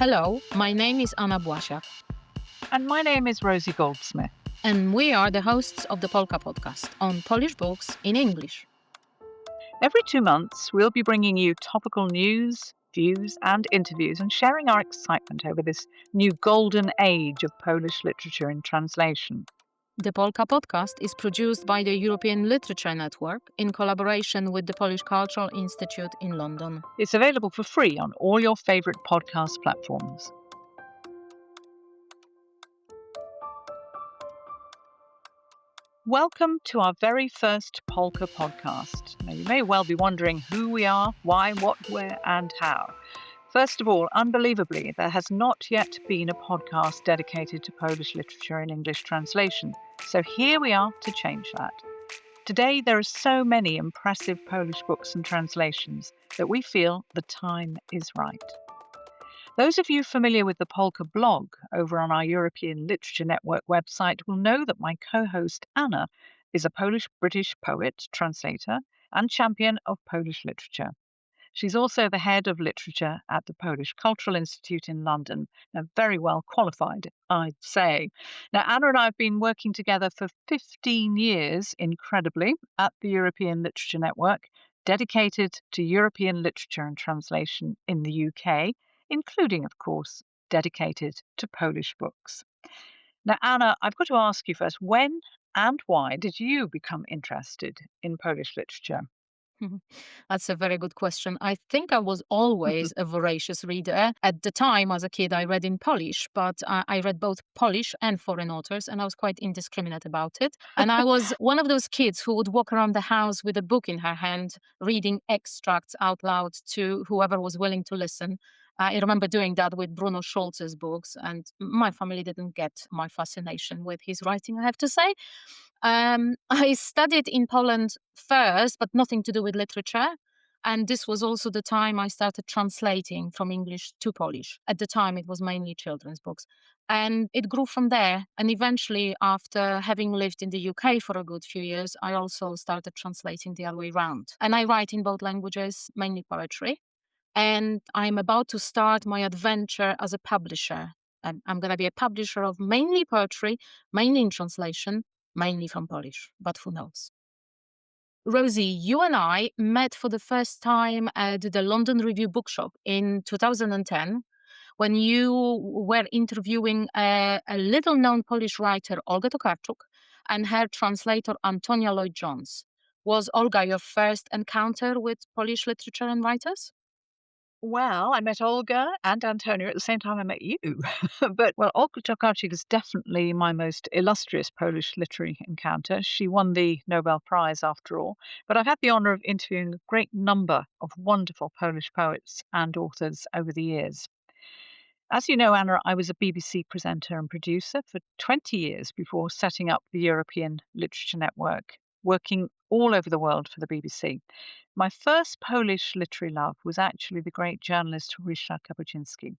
Hello, my name is Anna Błasiak, And my name is Rosie Goldsmith. and we are the hosts of the Polka podcast on Polish books in English. Every 2 months, we'll be bringing you topical news, views, and interviews and sharing our excitement over this new golden age of Polish literature in translation. The Polka podcast is produced by the European Literature Network in collaboration with the Polish Cultural Institute in London. It's available for free on all your favourite podcast platforms. Welcome to our very first Polka podcast. Now, you may well be wondering who we are, why, what, where, and how. First of all, unbelievably, there has not yet been a podcast dedicated to Polish literature in English translation. So here we are to change that. Today, there are so many impressive Polish books and translations that we feel the time is right. Those of you familiar with the Polka blog over on our European Literature Network website will know that my co-host Anna is a Polish-British poet, translator, and champion of Polish literature. She's also the head of literature at the Polish Cultural Institute in London. Now, very well qualified, I'd say. Now, Anna and I have been working together for 15 years, incredibly, at the European Literature Network, dedicated to European literature and translation in the UK, including, of course, dedicated to Polish books. Now, Anna, I've got to ask you first, when and why did you become interested in Polish literature? That's a very good question. I think I was always a voracious reader. At the time, as a kid, I read in Polish, but I read both Polish and foreign authors, and I was quite indiscriminate about it. And I was one of those kids who would walk around the house with a book in her hand, reading extracts out loud to whoever was willing to listen. I remember doing that with Bruno Schulz's books, and my family didn't get my fascination with his writing, I have to say. I studied in Poland first, but nothing to do with literature. And this was also the time I started translating from English to Polish. At the time, it was mainly children's books. And it grew from there. And eventually, after having lived in the UK for a good few years, I also started translating the other way around. And I write in both languages, mainly poetry. And I'm about to start my adventure as a publisher. I'm going to be a publisher of mainly poetry, mainly in translation, mainly from Polish, but who knows? Rosie, you and I met for the first time at the London Review Bookshop in 2010 when you were interviewing a little known Polish writer, Olga Tokarczuk, and her translator, Antonia Lloyd-Jones. Was Olga your first encounter with Polish literature and writers? Well, I met Olga and Antonia at the same time I met you. But, well, Olga Tokarczuk is definitely my most illustrious Polish literary encounter. She won the Nobel Prize after all. But I've had the honour of interviewing a great number of wonderful Polish poets and authors over the years. As you know, Anna, I was a BBC presenter and producer for 20 years before setting up the European Literature Network, working all over the world for the BBC. My first Polish literary love was actually the great journalist Ryszard Kapuscinski.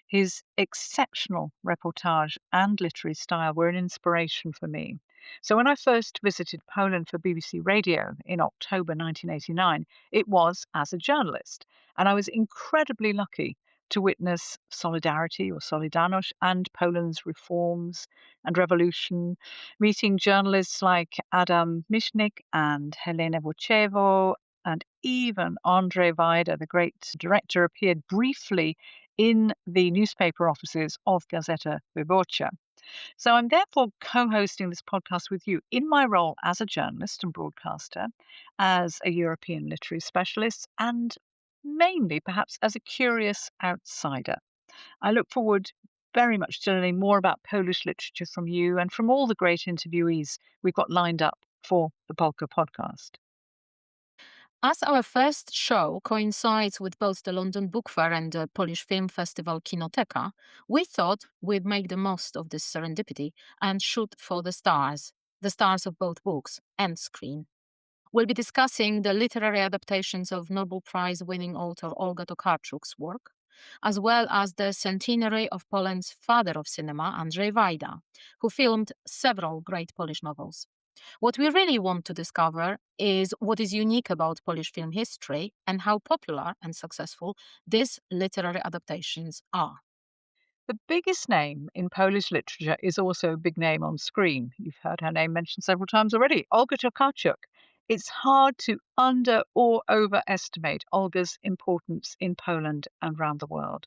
His exceptional reportage and literary style were an inspiration for me. So when I first visited Poland for BBC Radio in October 1989, it was as a journalist, and I was incredibly lucky to witness Solidarity or Solidarność and Poland's reforms and revolution, meeting journalists like Adam Michnik and Helena Wojciewo, and even Andrzej Wajda, the great director, appeared briefly in the newspaper offices of Gazeta Wyborcza. So I'm therefore co-hosting this podcast with you in my role as a journalist and broadcaster, as a European literary specialist, and mainly perhaps as a curious outsider. I look forward very much to learning more about Polish literature from you and from all the great interviewees we've got lined up for the Polka podcast. As our first show coincides with both the London Book Fair and the Polish Film Festival Kinoteka, we thought we'd make the most of this serendipity and shoot for the stars of both books and screen. We'll be discussing the literary adaptations of Nobel Prize winning author Olga Tokarczuk's work, as well as the centenary of Poland's father of cinema, Andrzej Wajda, who filmed several great Polish novels. What we really want to discover is what is unique about Polish film history and how popular and successful these literary adaptations are. The biggest name in Polish literature is also a big name on screen. You've heard her name mentioned several times already, Olga Tokarczuk. It's hard to under or overestimate Olga's importance in Poland and around the world.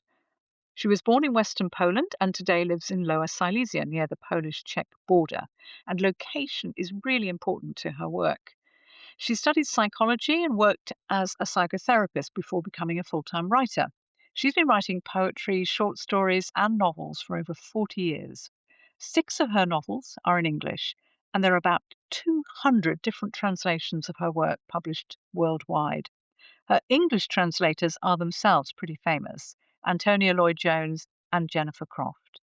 She was born in Western Poland and today lives in Lower Silesia near the Polish-Czech border. And location is really important to her work. She studied psychology and worked as a psychotherapist before becoming a full-time writer. She's been writing poetry, short stories, and novels for over 40 years. 6 of her novels are in English, and there are about 200 different translations of her work published worldwide. Her English translators are themselves pretty famous: Antonia, Lloyd-Jones, and Jennifer Croft.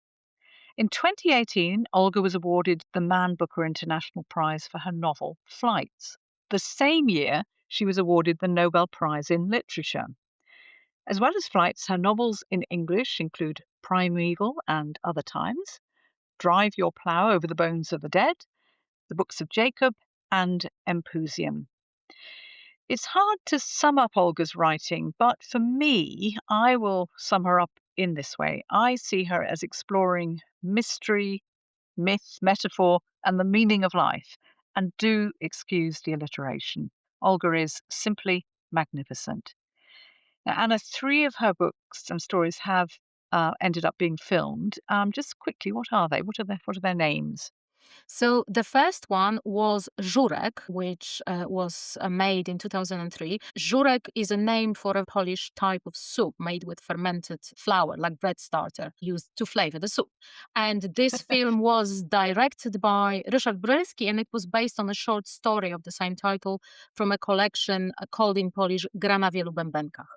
In 2018, Olga was awarded the Man Booker International Prize for her novel Flights. The same year, she was awarded the Nobel Prize in Literature. As well as Flights, her novels in English include Primeval and Other Times, Drive Your Plough Over the Bones of the Dead, The Books of Jacob, and Empusium. It's hard to sum up Olga's writing, but for me, I will sum her up in this way. I see her as exploring mystery, myth, metaphor, and the meaning of life. And do excuse the alliteration. Olga is simply magnificent. Now, Anna, 3 of her books and stories have ended up being filmed. Just quickly, what are they? What are their names? So the first one was żurek, which was made in 2003. Żurek is a name for a Polish type of soup made with fermented flour, like bread starter, used to flavor the soup. And this film was directed by Ryszard Brylski, and it was based on a short story of the same title from a collection called in Polish Gra na wielu bębenkach.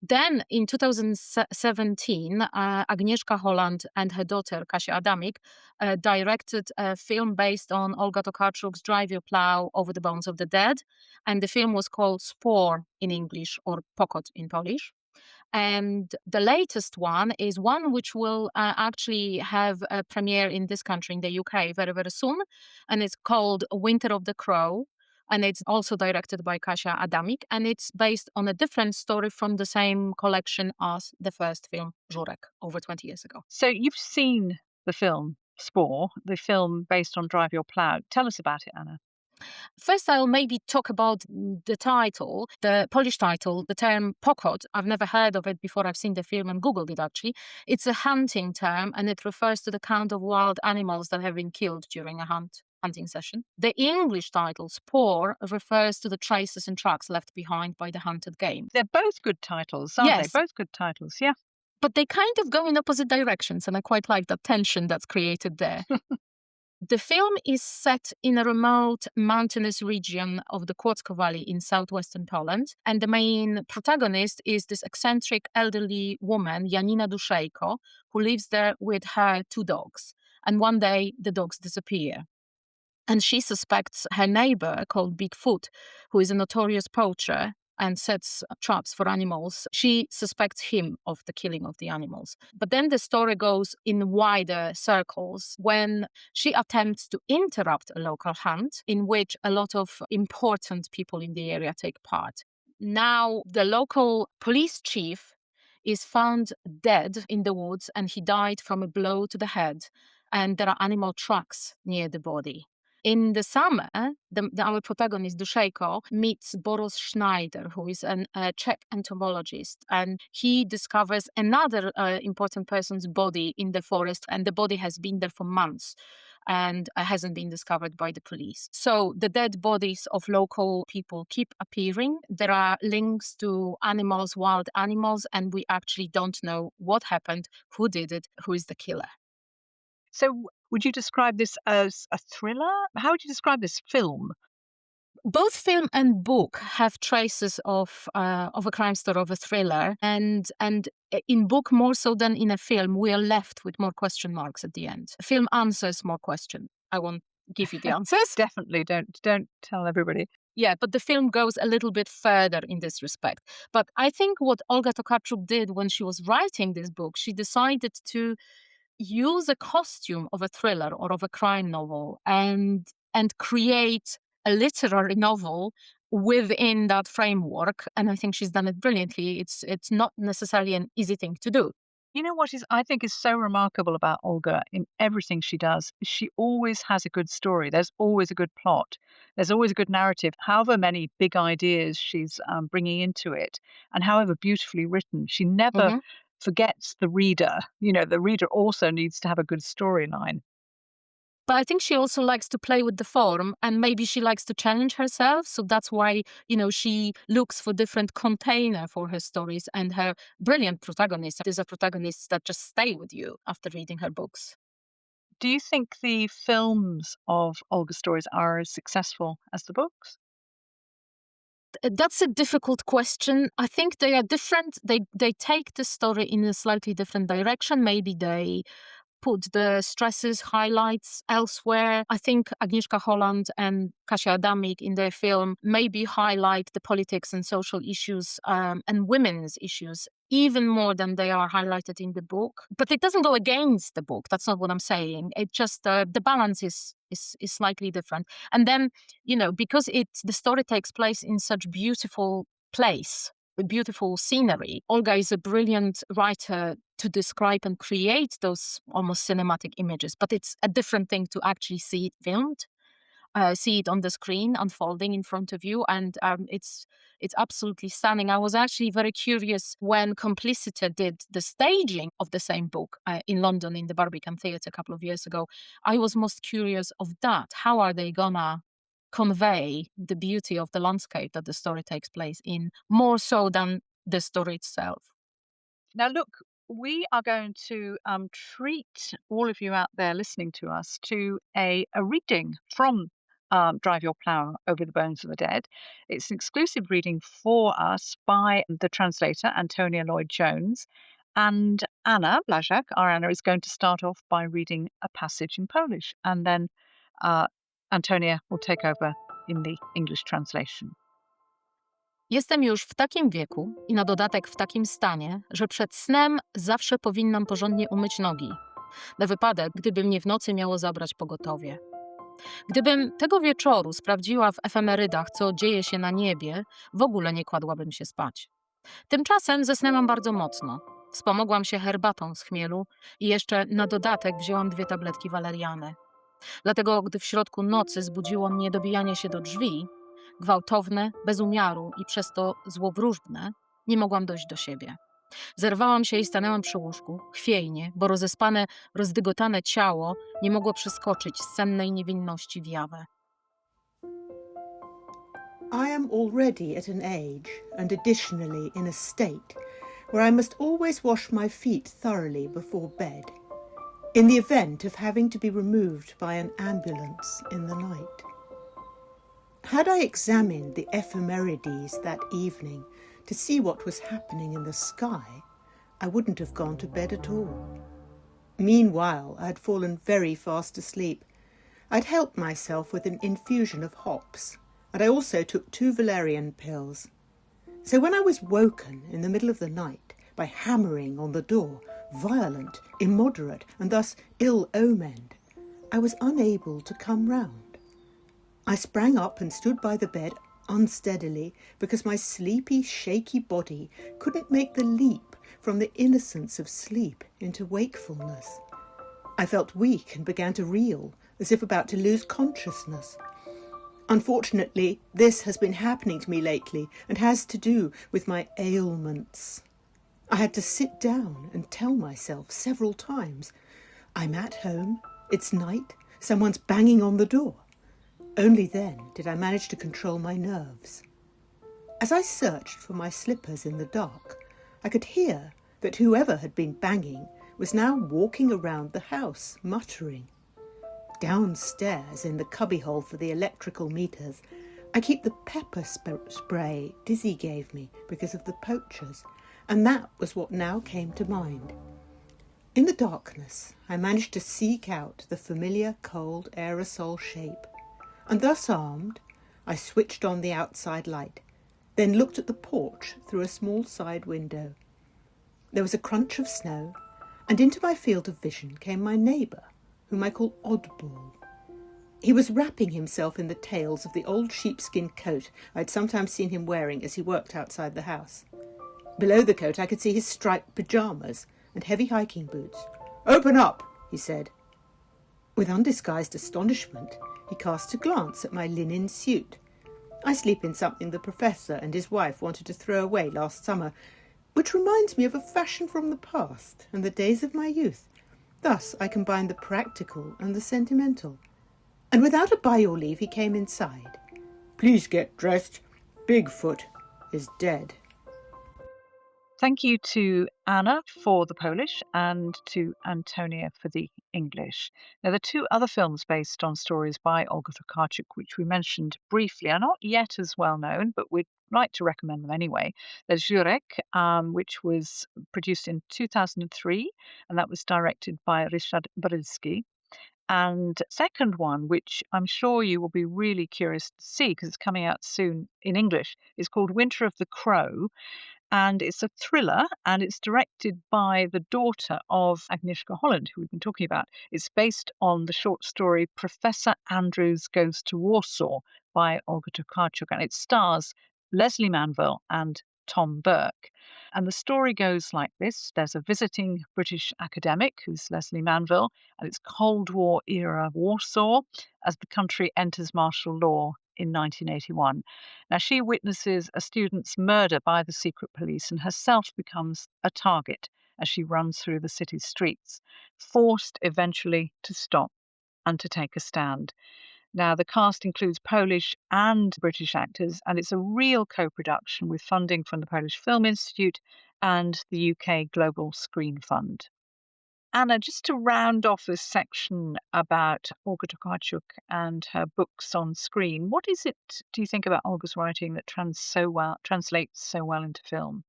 Then in 2017, Agnieszka Holland and her daughter Kasia Adamik directed a film based on Olga Tokarczuk's Drive Your Plough Over the Bones of the Dead. And the film was called Spore in English, or Pokot in Polish. And the latest one is one which will actually have a premiere in this country, in the UK, very, very soon. And it's called Winter of the Crow. And it's also directed by Kasia Adamik. And it's based on a different story from the same collection as the first film, Żurek, over 20 years ago. So you've seen the film Spore, the film based on Drive Your Plough. Tell us about it, Anna. First, I'll maybe talk about the title, the Polish title, the term pokot. I've never heard of it before. I've seen the film and Googled it actually. It's a hunting term and it refers to the count of wild animals that have been killed during a hunting session. The English title, Spore, refers to the traces and tracks left behind by the hunted game. They're both good titles, aren't Yes. they? Both good titles, yeah. But they kind of go in opposite directions, and I quite like the tension that's created there. The film is set in a remote mountainous region of the Kłodzko Valley in southwestern Poland, and the main protagonist is this eccentric elderly woman, Janina Duszejko, who lives there with her 2 dogs. And one day, the dogs disappear. And she suspects her neighbor, called Bigfoot, who is a notorious poacher and sets traps for animals. She suspects him of the killing of the animals. But then the story goes in wider circles when she attempts to interrupt a local hunt in which a lot of important people in the area take part. Now, the local police chief is found dead in the woods, and he died from a blow to the head. And there are animal tracks near the body. In the summer, our protagonist, Duszejko, meets Boris Schneider, who is a Czech entomologist, and he discovers another important person's body in the forest, and the body has been there for months and hasn't been discovered by the police. So the dead bodies of local people keep appearing. There are links to animals, wild animals, and we actually don't know what happened, who did it, who is the killer. So would you describe this as a thriller? How would you describe this film? Both film and book have traces of a crime story, of a thriller, and in book more so than in a film, we are left with more question marks at the end. A film answers more questions. I won't give you the answers. Definitely don't tell everybody. Yeah, but the film goes a little bit further in this respect. But I think what Olga Tokarczuk did when she was writing this book, she decided to use a costume of a thriller or of a crime novel and create a literary novel within that framework. And I think she's done it brilliantly. It's not necessarily an easy thing to do. You know what is I think is so remarkable about Olga in everything she does, is she always has a good story. There's always a good plot. There's always a good narrative. However many big ideas she's bringing into it, and however beautifully written, she never Mhm. forgets the reader. You know, the reader also needs to have a good storyline. But I think she also likes to play with the form and maybe she likes to challenge herself. So that's why, she looks for different container for her stories and her brilliant protagonist is a protagonist that just stay with you after reading her books. Do you think the films of Olga's stories are as successful as the books? That's a difficult question. I think they are different. They take the story in a slightly different direction. Maybe they put the stresses, highlights elsewhere. I think Agnieszka Holland and Kasia Adamik in their film maybe highlight the politics and social issues and women's issues even more than they are highlighted in the book. But it doesn't go against the book. That's not what I'm saying. It just the balance is slightly different. And then because the story takes place in such beautiful place with beautiful scenery. Olga is a brilliant writer to describe and create those almost cinematic images, but it's a different thing to actually see it filmed, see it on the screen unfolding in front of you, and it's absolutely stunning. I was actually very curious when Complicity did the staging of the same book in London in the Barbican Theatre a couple of years ago. I was most curious of that. How are they gonna convey the beauty of the landscape that the story takes place in more so than the story itself? Now, look, we are going to treat all of you out there listening to us to a reading from Drive Your Plough Over the Bones of the Dead. It's an exclusive reading for us by the translator, Antonia Lloyd-Jones. And Anna Blazak, our Anna, is going to start off by reading a passage in Polish. And then uh, Antonia will take over in the English translation. Jestem już w takim wieku i na dodatek w takim stanie, że przed snem zawsze powinnam porządnie umyć nogi, na wypadek, gdyby mnie w nocy miało zabrać pogotowie. Gdybym tego wieczoru sprawdziła w efemerydach, co dzieje się na niebie, w ogóle nie kładłabym się spać. Tymczasem zasnęłam bardzo mocno. Wspomogłam się herbatą z chmielu i jeszcze na dodatek wzięłam 2 tabletki waleriany. Dlatego, gdy w środku nocy zbudziło mnie dobijanie się do drzwi, gwałtowne, bez umiaru i przez to złowróżne, nie mogłam dojść do siebie. Zerwałam się i stanęłam przy łóżku, chwiejnie, bo rozespane, rozdygotane ciało nie mogło przeskoczyć z sennej niewinności w jawę. I am already at an age, and additionally in a state, where I must always wash my feet thoroughly before bed, in the event of having to be removed by an ambulance in the night. Had I examined the ephemerides that evening to see what was happening in the sky, I wouldn't have gone to bed at all. Meanwhile, I had fallen very fast asleep. I'd helped myself with an infusion of hops, and I also took 2 valerian pills. So when I was woken in the middle of the night by hammering on the door, violent, immoderate, and thus ill-omened, I was unable to come round. I sprang up and stood by the bed unsteadily because my sleepy, shaky body couldn't make the leap from the innocence of sleep into wakefulness. I felt weak and began to reel, as if about to lose consciousness. Unfortunately, this has been happening to me lately and has to do with my ailments. I had to sit down and tell myself several times, I'm at home, it's night, someone's banging on the door. Only then did I manage to control my nerves. As I searched for my slippers in the dark, I could hear that whoever had been banging was now walking around the house, muttering. Downstairs in the cubbyhole for the electrical meters, I keep the pepper spray Dizzy gave me because of the poachers, and that was what now came to mind. In the darkness, I managed to seek out the familiar cold aerosol shape, and thus armed, I switched on the outside light, then looked at the porch through a small side window. There was a crunch of snow, and into my field of vision came my neighbour, whom I call Oddball. He was wrapping himself in the tails of the old sheepskin coat I'd sometimes seen him wearing as he worked outside the house. Below the coat I could see his striped pyjamas, and heavy hiking boots. "Open up," he said. With undisguised astonishment, he cast a glance at my linen suit. I sleep in something the professor and his wife wanted to throw away last summer, which reminds me of a fashion from the past and the days of my youth. Thus I combine the practical and the sentimental. And without a by your leave, he came inside. "Please get dressed. Bigfoot is dead." Thank you to Anna for the Polish and to Antonia for the English. Now, the two other films based on stories by Olga Tokarczuk, which we mentioned briefly, are not yet as well known, but we'd like to recommend them anyway. There's Jurek, which was produced in 2003, and that was directed by Ryszard Brylski. And second one, which I'm sure you will be really curious to see because it's coming out soon in English, is called Winter of the Crow. And it's a thriller, and it's directed by the daughter of Agnieszka Holland, who we've been talking about. It's based on the short story Professor Andrews Goes to Warsaw by Olga Tokarczuk, and it stars Leslie Manville and Tom Burke. And the story goes like this. There's a visiting British academic, who's Leslie Manville, and it's Cold War era Warsaw as the country enters martial law in 1981. Now, she witnesses a student's murder by the secret police and herself becomes a target as she runs through the city's streets, forced eventually to stop and to take a stand. Now, the cast includes Polish and British actors, and it's a real co-production with funding from the Polish Film Institute and the UK Global Screen Fund. Anna, just to round off this section about Olga Tokarczuk and her books on screen, what is it, do you think, about Olga's writing that translates so well into film?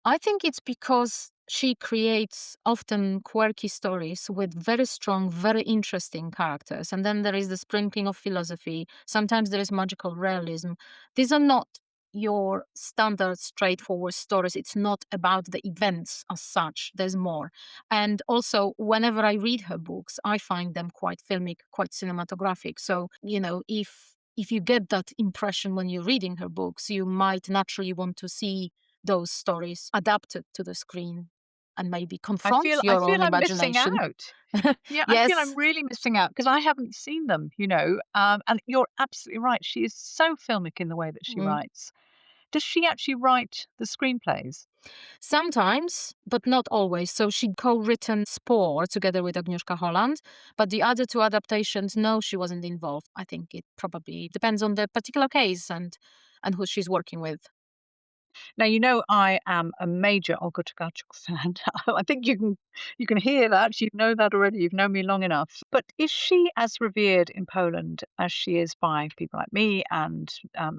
I think it's because she creates often quirky stories with very strong, very interesting characters. And then there is the sprinkling of philosophy. Sometimes there is magical realism. These are not your standard, straightforward stories. It's not about the events as such. There's more. And also, whenever I read her books, I find them quite filmic, quite cinematographic. So, if you get that impression when you're reading her books, you might naturally want to see those stories adapted to the screen and maybe I confront feel I your feel own I'm missing imagination. out. Yeah, I feel I'm Yes. really missing out because I haven't seen them, and you're absolutely right. She is so filmic in the way that she Mm. writes. Does she actually write the screenplays? Sometimes, but not always. So she co-written Spore together with Agnieszka Holland, but the other two adaptations, no, she wasn't involved. I think it probably depends on the particular case and who she's working with. Now, I am a major Olga Tokarczuk fan. I think you can hear that. You know that already. You've known me long enough. But is she as revered in Poland as she is by people like me and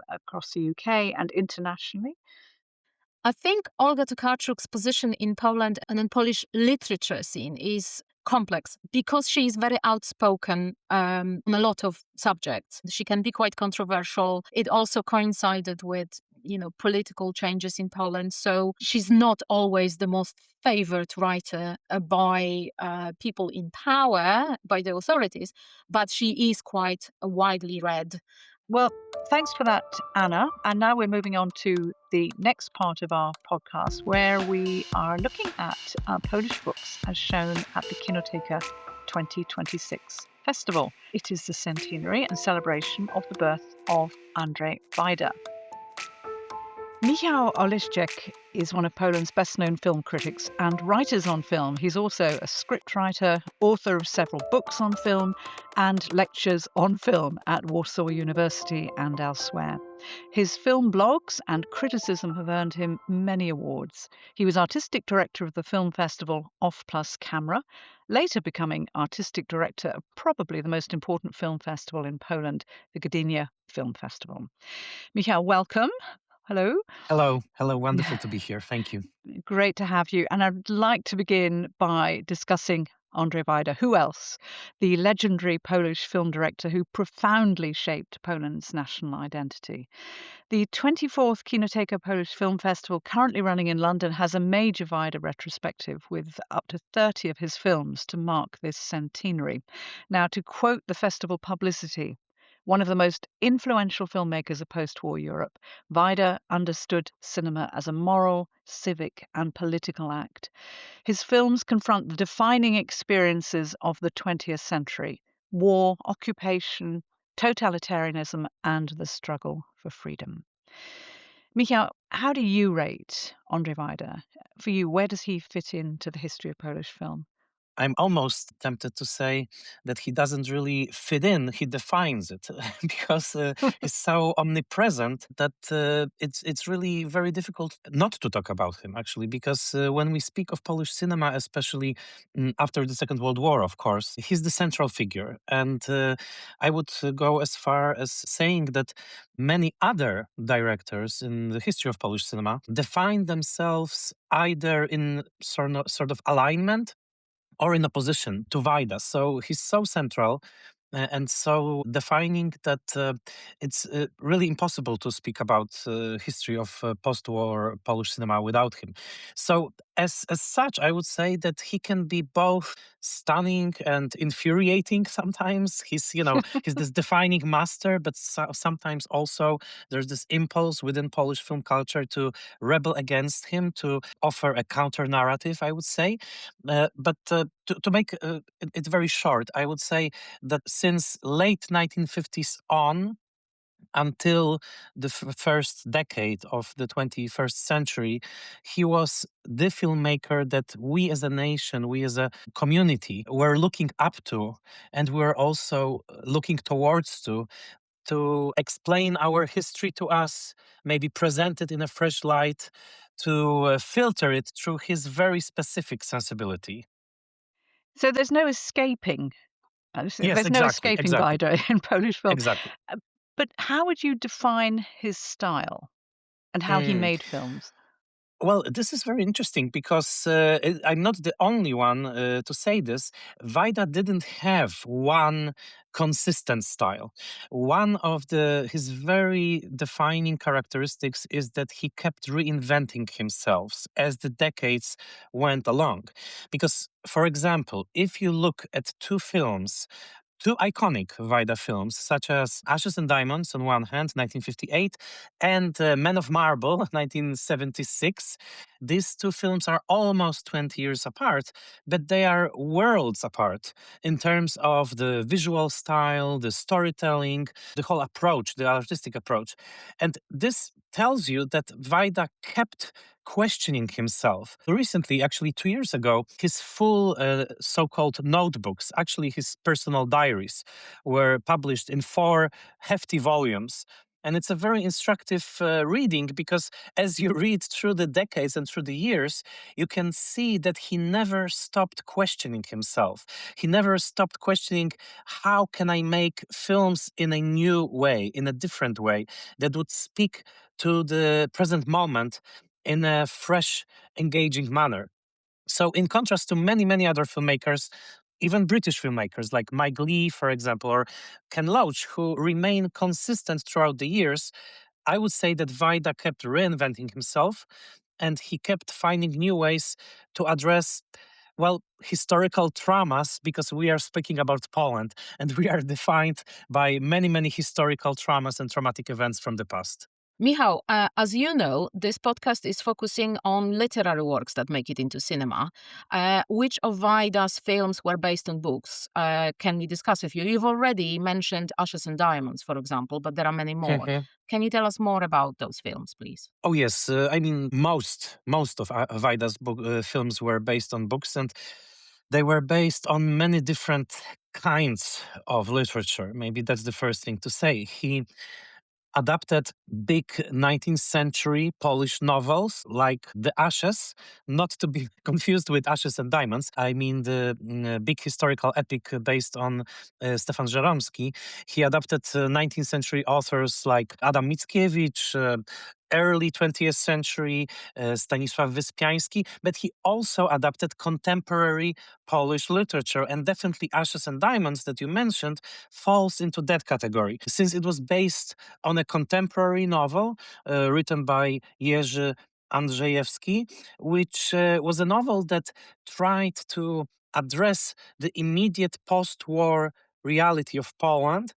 across the UK and internationally? I think Olga Tokarczuk's position in Poland and in Polish literature scene is complex because she is very outspoken on a lot of subjects. She can be quite controversial. It also coincided with political changes in Poland, so she's not always the most favored writer by people in power, by the authorities, but she is quite widely read. Well, thanks for that, Anna. And now we're moving on to the next part of our podcast where we are looking at Polish books as shown at the Kinoteka 2026 festival. It is the centenary and celebration of the birth of Andrzej Wajda. Michał Oleszczyk is one of Poland's best-known film critics and writers on film. He's also a scriptwriter, author of several books on film, and lectures on film at Warsaw University and elsewhere. His film blogs and criticism have earned him many awards. He was artistic director of the film festival Off Plus Camera, later becoming artistic director of probably the most important film festival in Poland, the Gdynia Film Festival. Michał, welcome. Hello. Hello. Wonderful to be here. Thank you. Great to have you. And I'd like to begin by discussing Andrzej Wajda. Who else? The legendary Polish film director who profoundly shaped Poland's national identity. The 24th Kinoteka Polish Film Festival, currently running in London, has a major Wajda retrospective with up to 30 of his films to mark this centenary. Now, to quote the festival publicity, One of the most influential filmmakers of post-war Europe, Wajda understood cinema as a moral, civic, and political act. His films confront the defining experiences of the 20th century: war, occupation, totalitarianism, and the struggle for freedom. Michał, how do you rate Andrzej Wajda? For you, where does he fit into the history of Polish film? I'm almost tempted to say that he doesn't really fit in, he defines it because he's so omnipresent that it's really very difficult not to talk about him, actually, because when we speak of Polish cinema, especially after the Second World War, of course, he's the central figure. And I would go as far as saying that many other directors in the history of Polish cinema define themselves either in sort of alignment or in opposition to Wajda. So he's so central and so defining that it's really impossible to speak about history of post-war Polish cinema without him. So as such, I would say that he can be both stunning and infuriating sometimes. He's this defining master, but sometimes also there's this impulse within Polish film culture to rebel against him, to offer a counter narrative, I would say. But to make it very short, I would say that since late 1950s on, until the first decade of the 21st century, he was the filmmaker that we as a nation, we as a community, were looking up to, and we're also looking towards to explain our history to us, maybe present it in a fresh light, to filter it through his very specific sensibility. So there's no escaping. Yes, There's no exactly, escaping exactly, Wajda in Polish film. exactly. Uh, But how would you define his style and how he Mm. made films? Well, this is very interesting because I'm not the only one to say this. Wajda didn't have one consistent style. One of his very defining characteristics is that he kept reinventing himself as the decades went along. Because, for example, if you look at two iconic Wajda films, such as Ashes and Diamonds on one hand, 1958, and Men of Marble, 1976. These two films are almost 20 years apart, but they are worlds apart in terms of the visual style, the storytelling, the whole approach, the artistic approach. And this tells you that Wajda kept questioning himself. Recently, actually 2 years ago, his full so-called notebooks, actually his personal diaries, were published in 4 hefty volumes. And it's a very instructive reading because as you read through the decades and through the years, you can see that he never stopped questioning himself. He never stopped questioning, how can I make films in a new way, in a different way, that would speak to the present moment in a fresh, engaging manner. So, in contrast to many, many other filmmakers, even British filmmakers like Mike Leigh, for example, or Ken Loach, who remain consistent throughout the years, I would say that Wajda kept reinventing himself and he kept finding new ways to address, well, historical traumas, because we are speaking about Poland and we are defined by many, many historical traumas and traumatic events from the past. Michał, as you know, this podcast is focusing on literary works that make it into cinema. Which of Wajda's films were based on books? Can we discuss with you? You've already mentioned Ashes and Diamonds, for example, but there are many more. Can you tell us more about those films, please? Oh yes, I mean most of Wajda's films were based on books, and they were based on many different kinds of literature. Maybe that's the first thing to say. He adapted big 19th century Polish novels like The Ashes, not to be confused with Ashes and Diamonds. I mean the big historical epic based on Stefan Żeromski. He adapted 19th century authors like Adam Mickiewicz, early 20th century Stanisław Wyspiański, but he also adapted contemporary Polish literature, and definitely Ashes and Diamonds that you mentioned falls into that category, since it was based on a contemporary novel written by Jerzy Andrzejewski, which was a novel that tried to address the immediate post-war reality of Poland,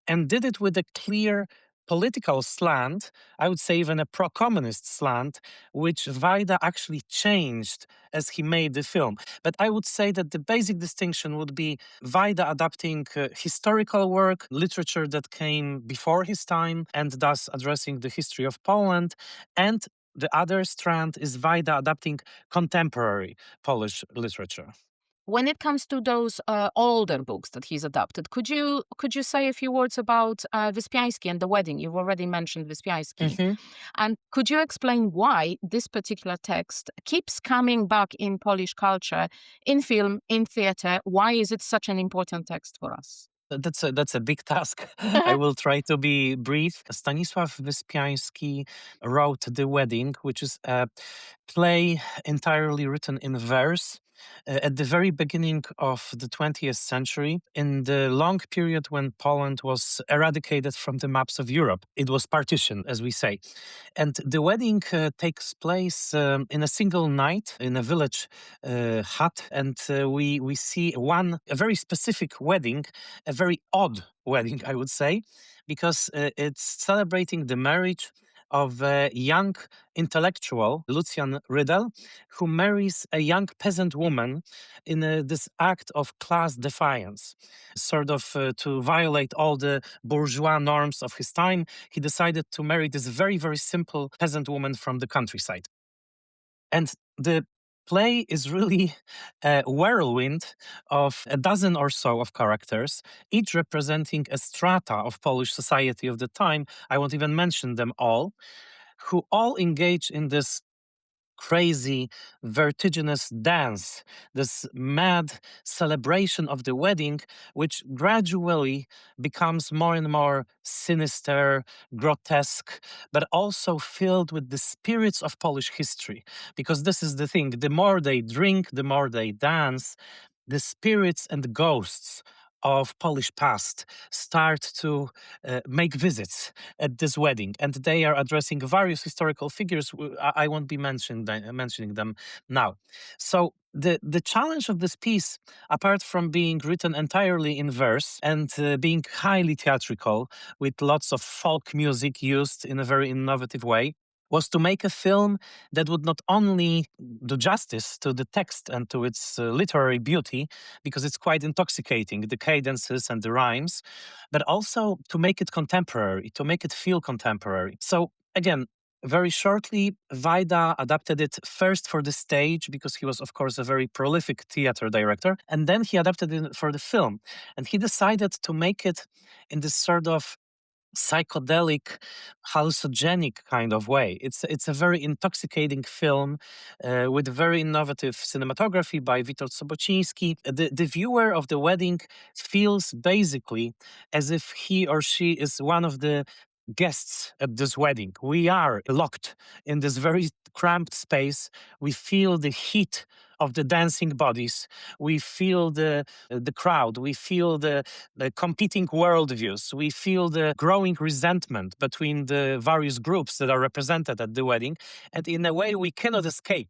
and did it with a clear political slant, I would say even a pro-communist slant, which Wajda actually changed as he made the film. But I would say that the basic distinction would be Wajda adapting historical work, literature that came before his time, and thus addressing the history of Poland, and the other strand is Wajda adapting contemporary Polish literature. When it comes to those older books that he's adapted, could you say a few words about Wyspiański and the wedding? You've already mentioned Wyspiański. Mhm. And could you explain why this particular text keeps coming back in Polish culture, in film, in theater? Why is it such an important text for us? That's a big task. I will try to be brief. Stanisław Wyspiański wrote The Wedding, which is a play entirely written in verse at the very beginning of the 20th century, in the long period when Poland was eradicated from the maps of Europe. It was partitioned, as we say. And The Wedding takes place in a single night in a village hut, and we see a very specific wedding, a very odd wedding, I would say, because it's celebrating the marriage of a young intellectual, Lucian Riedel, who marries a young peasant woman in this act of class defiance. Sort of to violate all the bourgeois norms of his time, he decided to marry this very, very simple peasant woman from the countryside. And the play is really a whirlwind of a dozen or so of characters, each representing a strata of Polish society of the time. I won't even mention them all, who all engage in this crazy, vertiginous dance, this mad celebration of the wedding, which gradually becomes more and more sinister, grotesque, but also filled with the spirits of Polish history. Because this is the thing, the more they drink, the more they dance, the spirits and ghosts of Polish past start to make visits at this wedding, and they are addressing various historical figures. I won't be mentioning them now. So the challenge of this piece, apart from being written entirely in verse and being highly theatrical with lots of folk music used in a very innovative way, was to make a film that would not only do justice to the text and to its literary beauty, because it's quite intoxicating, the cadences and the rhymes, but also to make it contemporary, to make it feel contemporary. So, again, very shortly, Wajda adapted it first for the stage, because he was, of course, a very prolific theater director, and then he adapted it for the film. And he decided to make it in this sort of psychedelic, hallucinogenic kind of way. It's a very intoxicating film with very innovative cinematography by Witold Sobociński. The viewer of the wedding feels basically as if he or she is one of the guests at this wedding. We are locked in this very cramped space. We feel the heat of the dancing bodies. We feel the crowd. We feel the competing worldviews. We feel the growing resentment between the various groups that are represented at the wedding. And in a way, we cannot escape.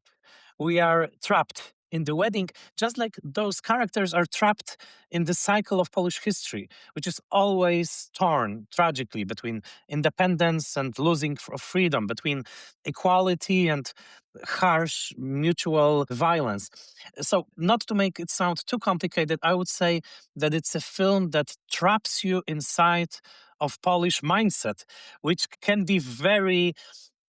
We are trapped in the wedding, just like those characters are trapped in the cycle of Polish history, which is always torn tragically between independence and losing of freedom, between equality and harsh mutual violence. So, not to make it sound too complicated, I would say that it's a film that traps you inside of Polish mindset, which can be very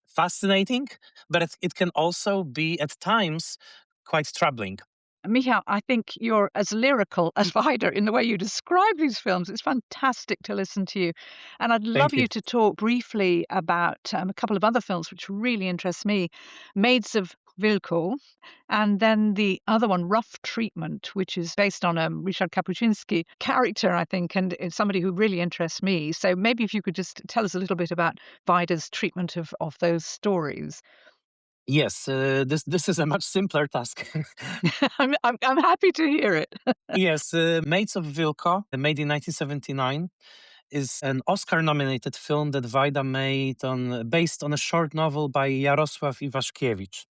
fascinating, but it can also be at times quite troubling. Michał, I think you're as lyrical as Wajda in the way you describe these films. It's fantastic to listen to you. And I'd love Thank you. you to talk briefly about a couple of other films which really interest me, Maids of Wilko, and then the other one, Rough Treatment, which is based on a Ryszard Kapuscinski character, I think, and it's somebody who really interests me. So maybe if you could just tell us a little bit about Wajda's treatment of those stories. Yes, this is a much simpler task. I'm happy to hear it. Yes, Maids of Wilko, made in 1979, is an Oscar-nominated film that Wajda made based on a short novel by Jarosław Iwaszkiewicz.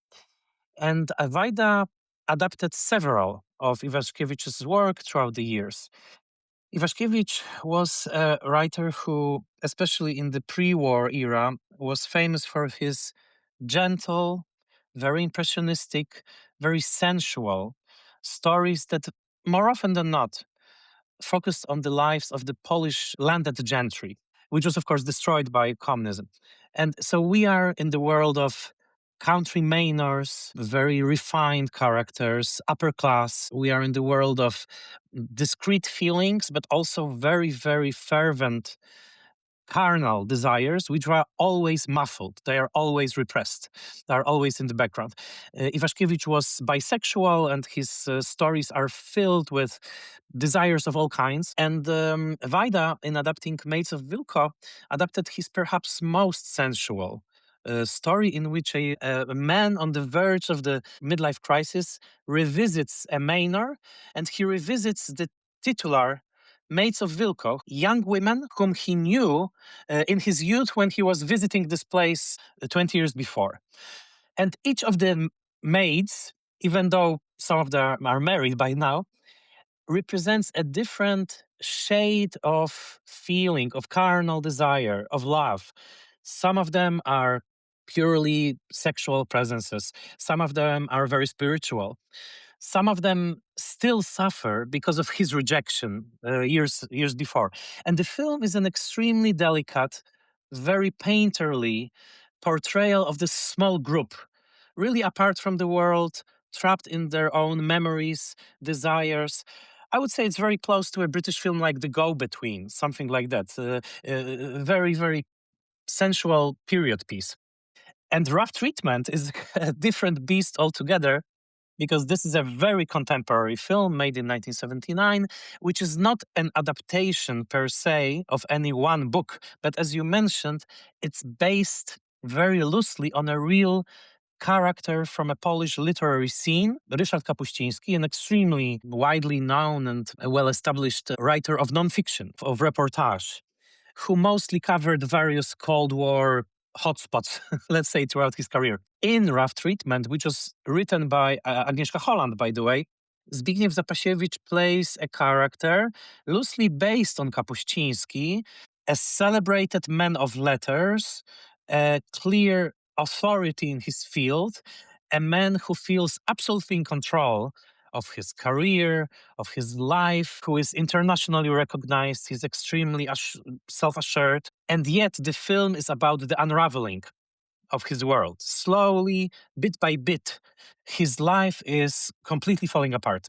And Wajda adapted several of Iwaszkiewicz's work throughout the years. Iwaszkiewicz was a writer who, especially in the pre-war era, was famous for his gentle, very impressionistic, very sensual stories that more often than not focused on the lives of the Polish landed gentry, which was, of course, destroyed by communism. And so we are in the world of country manors, very refined characters, upper class. We are in the world of discreet feelings, but also very, very fervent carnal desires, which are always muffled. They are always repressed. They are always in the background. Iwaszkiewicz was bisexual, and his stories are filled with desires of all kinds. And Wajda, in adapting Maids of Wilko, adapted his perhaps most sensual story in which a man on the verge of the midlife crisis revisits a manor, and he revisits the titular Maids of Wilko, young women whom he knew in his youth when he was visiting this place 20 years before. And each of the maids, even though some of them are married by now, represents a different shade of feeling, of carnal desire, of love. Some of them are purely sexual presences, some of them are very spiritual. Some of them still suffer because of his rejection years before. And the film is an extremely delicate, very painterly portrayal of this small group, really apart from the world, trapped in their own memories, desires. I would say it's very close to a British film like The Go-Between, something like that. Very, very sensual period piece. And Rough Treatment is a different beast altogether, because this is a very contemporary film made in 1979, which is not an adaptation per se of any one book, but as you mentioned, it's based very loosely on a real character from a Polish literary scene, Ryszard Kapuściński, an extremely widely known and well-established writer of nonfiction, of reportage, who mostly covered various Cold War hotspots, let's say, throughout his career. In Rough Treatment, which was written by Agnieszka Holland, by the way, Zbigniew Zapasiewicz plays a character loosely based on Kapuściński, a celebrated man of letters, a clear authority in his field, a man who feels absolutely in control of his career, of his life, who is internationally recognized. He's extremely self assured. And yet, the film is about the unraveling of his world. Slowly, bit by bit, his life is completely falling apart.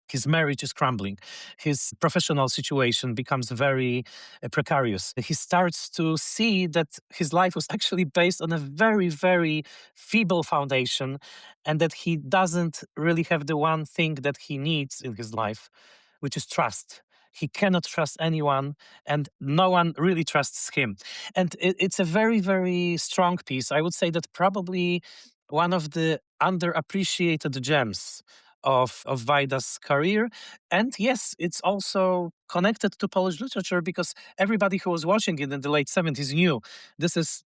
His marriage is crumbling. His professional situation becomes very precarious. He starts to see that his life was actually based on a very, very feeble foundation, and that he doesn't really have the one thing that he needs in his life, which is trust. He cannot trust anyone, and no one really trusts him. And it's a very, very strong piece. I would say that probably one of the underappreciated gems of Wajda's career. And yes, it's also connected to Polish literature, because everybody who was watching it in the late 70s knew this is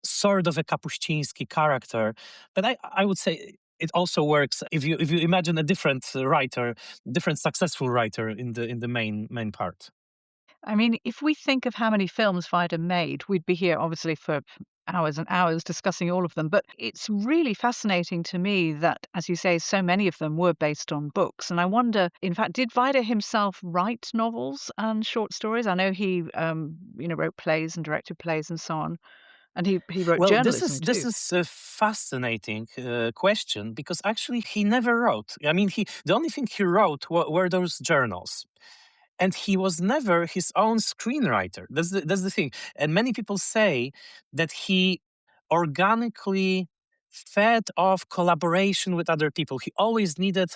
sort of a Kapuściński character. But I would say it also works if you imagine a different writer, different successful writer in the main part. I mean, if we think of how many films Vida made, we'd be here obviously for hours and hours discussing all of them. But it's really fascinating to me that, as you say, so many of them were based on books. And I wonder, in fact, did Vida himself write novels and short stories? I know he, wrote plays and directed plays and so on. And he wrote Well, this journalism is this too. is a fascinating question, because actually he never wrote. I mean, the only thing he wrote were those journals, and he was never his own screenwriter. That's the thing. And many people say that he organically fed off collaboration with other people. He always needed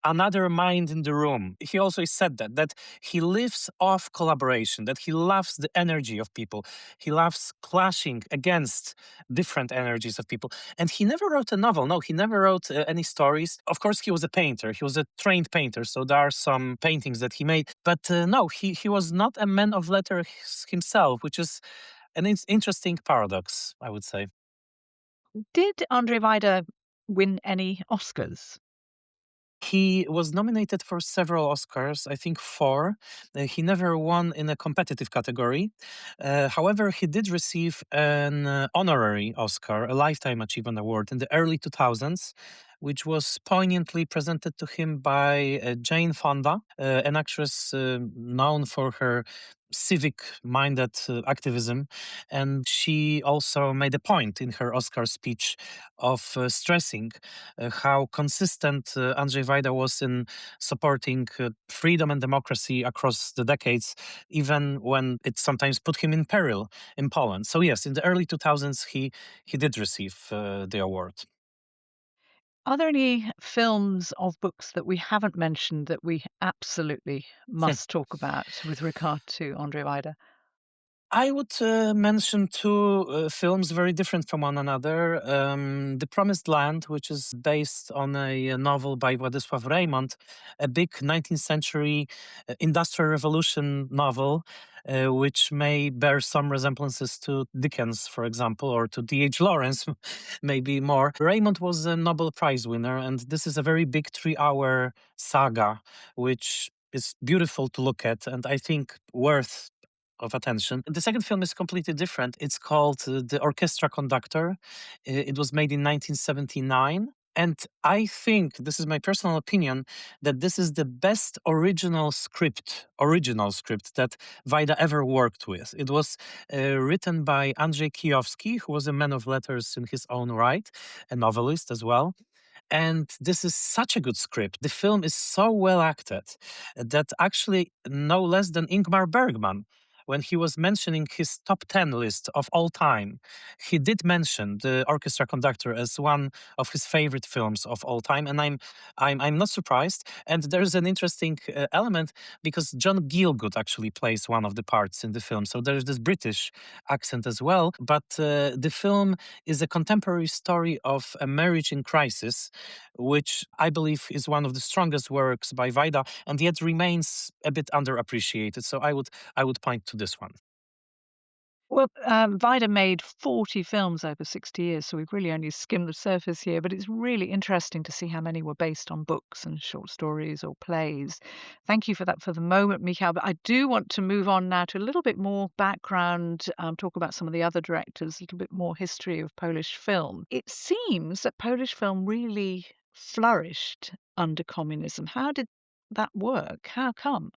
another mind in the room. He also said that he lives off collaboration, that he loves the energy of people. He loves clashing against different energies of people. And he never wrote a novel. No, he never wrote any stories. Of course, he was a painter. He was a trained painter. So there are some paintings that he made. But no, he was not a man of letters himself, which is an interesting paradox, I would say. Did Andrzej Wajda win any Oscars? He was nominated for several Oscars, I think four. He never won in a competitive category. However, he did receive an honorary Oscar, a Lifetime Achievement Award in the early 2000s, which was poignantly presented to him by Jane Fonda, an actress known for her civic minded activism. And she also made a point in her Oscar speech of stressing how consistent Andrzej Wajda was in supporting freedom and democracy across the decades, even when it sometimes put him in peril in Poland. So yes, in the early 2000s, he did receive the award. Are there any films of books that we haven't mentioned that we absolutely must talk about with regard to Andrzej Wajda? I would mention two films very different from one another. The Promised Land, which is based on a novel by Władysław Reymont, a big 19th century Industrial Revolution novel, which may bear some resemblances to Dickens, for example, or to D.H. Lawrence, maybe more. Reymont was a Nobel Prize winner, and this is a very big 3-hour saga, which is beautiful to look at, and I think worth of attention. The second film is completely different. It's called The Orchestra Conductor. It was made in 1979. And I think, this is my personal opinion, that this is the best original script that Wajda ever worked with. It was written by Andrzej Kijowski, who was a man of letters in his own right, a novelist as well. And this is such a good script. The film is so well acted that actually no less than Ingmar Bergman, when he was mentioning his top 10 list of all time, he did mention The Orchestra Conductor as one of his favorite films of all time. And I'm not surprised. And there's an interesting element because John Gielgud actually plays one of the parts in the film. So there's this British accent as well. But the film is a contemporary story of a marriage in crisis, which I believe is one of the strongest works by Wajda, and yet remains a bit underappreciated. So I would point to this one. Well, Wajda made 40 films over 60 years, so we've really only skimmed the surface here, but it's really interesting to see how many were based on books and short stories or plays. Thank you for that for the moment, Michał, but I do want to move on now to a little bit more background, talk about some of the other directors, a little bit more history of Polish film. It seems that Polish film really flourished under communism. How did that work? How come?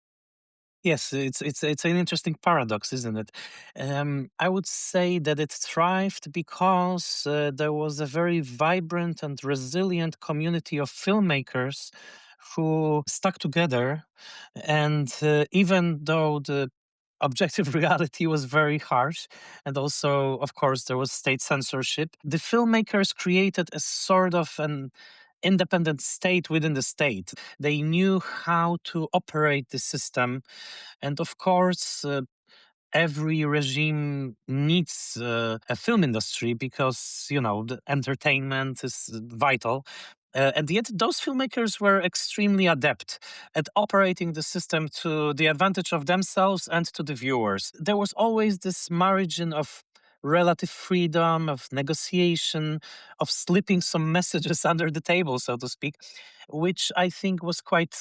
Yes, it's an interesting paradox, isn't it? I would say that it thrived because there was a very vibrant and resilient community of filmmakers who stuck together, and even though the objective reality was very harsh, and also, of course, there was state censorship, the filmmakers created a sort of an independent state within the state. They knew how to operate the system, and of course, every regime needs a film industry because, the entertainment is vital. And yet, those filmmakers were extremely adept at operating the system to the advantage of themselves and to the viewers. There was always this margin of relative freedom, of negotiation, of slipping some messages under the table, so to speak, which I think was quite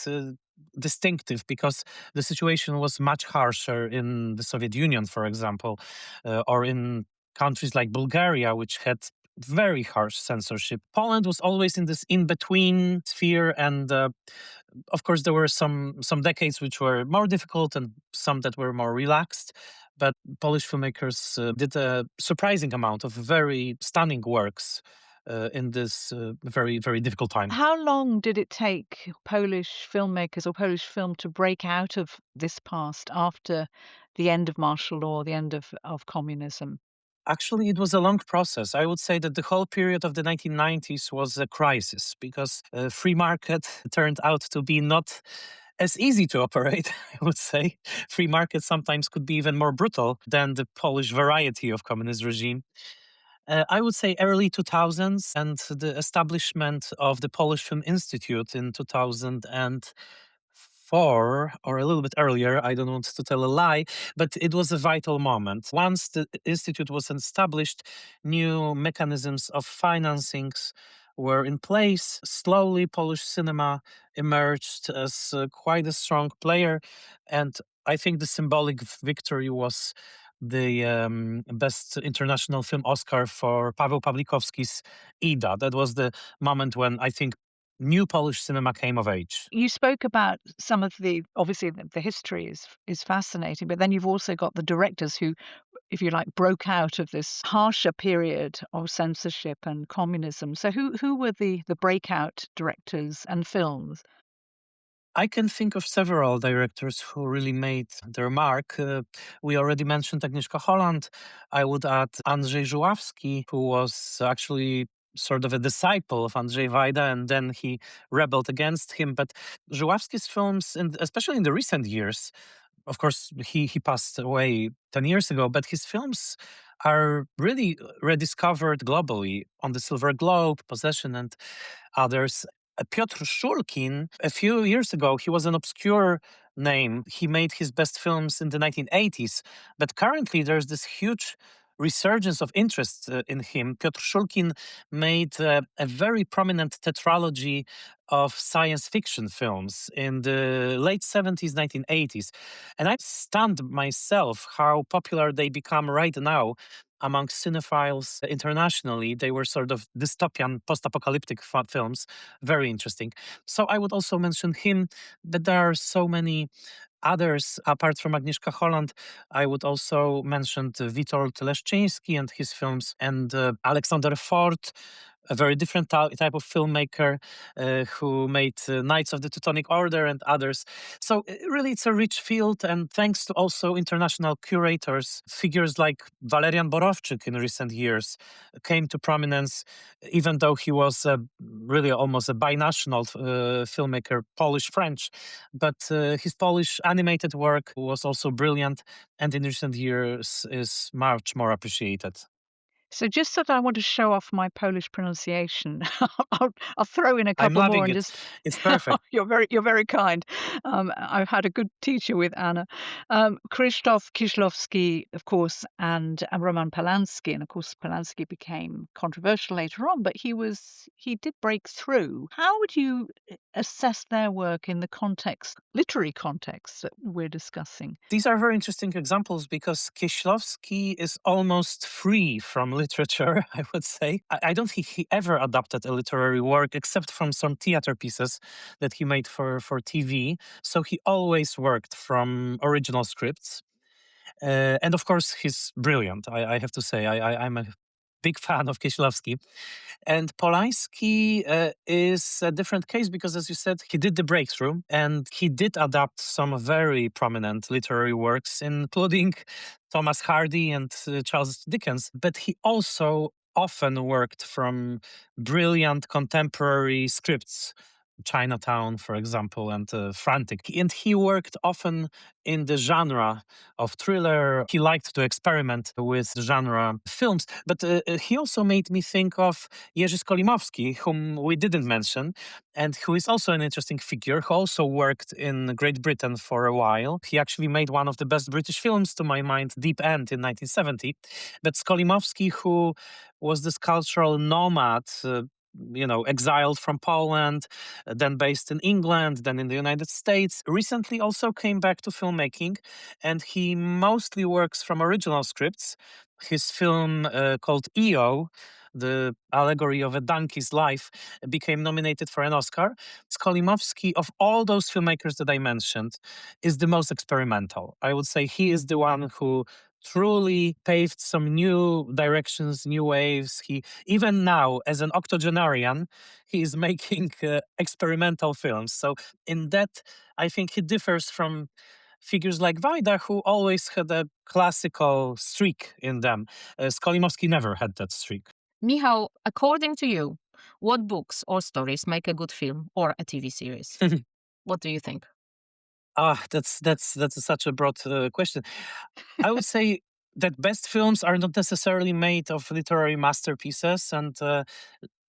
distinctive because the situation was much harsher in the Soviet Union, for example, or in countries like Bulgaria, which had very harsh censorship. Poland was always in this in-between sphere, and of course there were some decades which were more difficult and some that were more relaxed. But Polish filmmakers did a surprising amount of very stunning works in this very, very difficult time. How long did it take Polish filmmakers or Polish film to break out of this past after the end of martial law, the end of communism? Actually, it was a long process. I would say that the whole period of the 1990s was a crisis because free market turned out to be not as easy to operate, I would say. Free market sometimes could be even more brutal than the Polish variety of communist regime. I would say early 2000s and the establishment of the Polish Film Institute in 2004 or a little bit earlier. I don't want to tell a lie, but it was a vital moment. Once the institute was established, new mechanisms of financings were in place, slowly Polish cinema emerged as quite a strong player. And I think the symbolic victory was the Best International Film Oscar for Paweł Pawlikowski's Ida. That was the moment when I think new Polish cinema came of age. You spoke about some of the obviously the history is fascinating, but then you've also got the directors who, if you like, broke out of this harsher period of censorship and communism. So who were the breakout directors and films? I can think of several directors who really made their mark. We already mentioned Agnieszka Holland. I would add Andrzej Żuławski, who was actually sort of a disciple of Andrzej Wajda, and then he rebelled against him. But Żuławski's films, and especially in the recent years, of course, he passed away 10 years ago, but his films are really rediscovered globally on the Silver Globe, Possession, and others. Piotr Szulkin, a few years ago, he was an obscure name. He made his best films in the 1980s, but currently there's this huge resurgence of interest in him. Piotr Szulkin made a very prominent tetralogy of science fiction films in the late 70s, 1980s. And I'm stunned myself how popular they become right now among cinephiles internationally. They were sort of dystopian, post-apocalyptic films, very interesting. So I would also mention him, but there are so many others apart from Agnieszka Holland. I would also mention Witold Leszczyński and his films, and Alexander Ford, a very different type of filmmaker who made Knights of the Teutonic Order and others. So really, it's a rich field, and thanks to also international curators, figures like Walerian Borowczyk in recent years came to prominence, even though he was really almost a binational filmmaker, Polish-French. But his Polish animated work was also brilliant, and in recent years is much more appreciated. So just that I want to show off my Polish pronunciation, I'll throw in a I'm couple more loving and it. just It's perfect. you're very kind. I've had a good teacher with Anna. Krzysztof Kieślowski, of course, and Roman Polanski, and of course Polanski became controversial later on, but he did break through. How would you assess their work in the context, literary context that we're discussing? These are very interesting examples because Kieślowski is almost free from literature, I would say. I don't think he ever adapted a literary work except from some theater pieces that he made for TV. So he always worked from original scripts. And of course, he's brilliant, I have to say. I'm a big fan of Kieślowski. And Polanski is a different case because, as you said, he did the breakthrough and he did adapt some very prominent literary works, including Thomas Hardy and Charles Dickens. But he also often worked from brilliant contemporary scripts. Chinatown, for example, and Frantic. And he worked often in the genre of thriller. He liked to experiment with genre films, but he also made me think of Jerzy Skolimowski, whom we didn't mention, and who is also an interesting figure, who also worked in Great Britain for a while. He actually made one of the best British films, to my mind, Deep End in 1970. But Skolimowski, who was this cultural nomad, exiled from Poland, then based in England, then in the United States, recently also came back to filmmaking, and he mostly works from original scripts. His film called EO, the allegory of a donkey's life, became nominated for an Oscar. Skolimowski, of all those filmmakers that I mentioned, is the most experimental. I would say he is the one who truly paved some new directions, new waves. He, even now, as an octogenarian, he is making experimental films. So in that, I think he differs from figures like Wajda, who always had a classical streak in them. Skolimowski never had that streak. Michał, according to you, what books or stories make a good film or a TV series? What do you think? That's such a broad question. I would say that best films are not necessarily made of literary masterpieces, and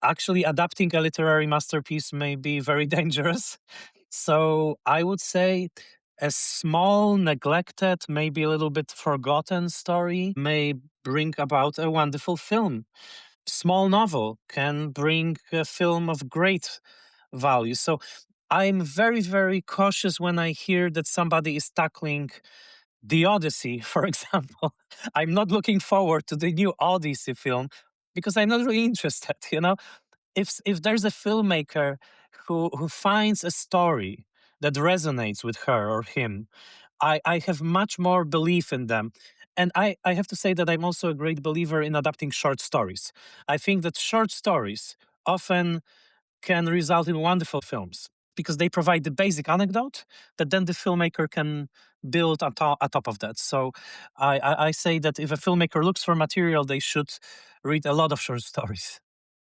actually adapting a literary masterpiece may be very dangerous. So I would say a small, neglected, maybe a little bit forgotten story may bring about a wonderful film. small novel can bring a film of great value. So I'm very, very cautious when I hear that somebody is tackling the Odyssey, for example. I'm not looking forward to the new Odyssey film because I'm not really interested, you know? If there's a filmmaker who finds a story that resonates with her or him, I have much more belief in them. And I have to say that I'm also a great believer in adapting short stories. I think that short stories often can result in wonderful films because they provide the basic anecdote that then the filmmaker can build atop of that. So I say that if a filmmaker looks for material, they should read a lot of short stories.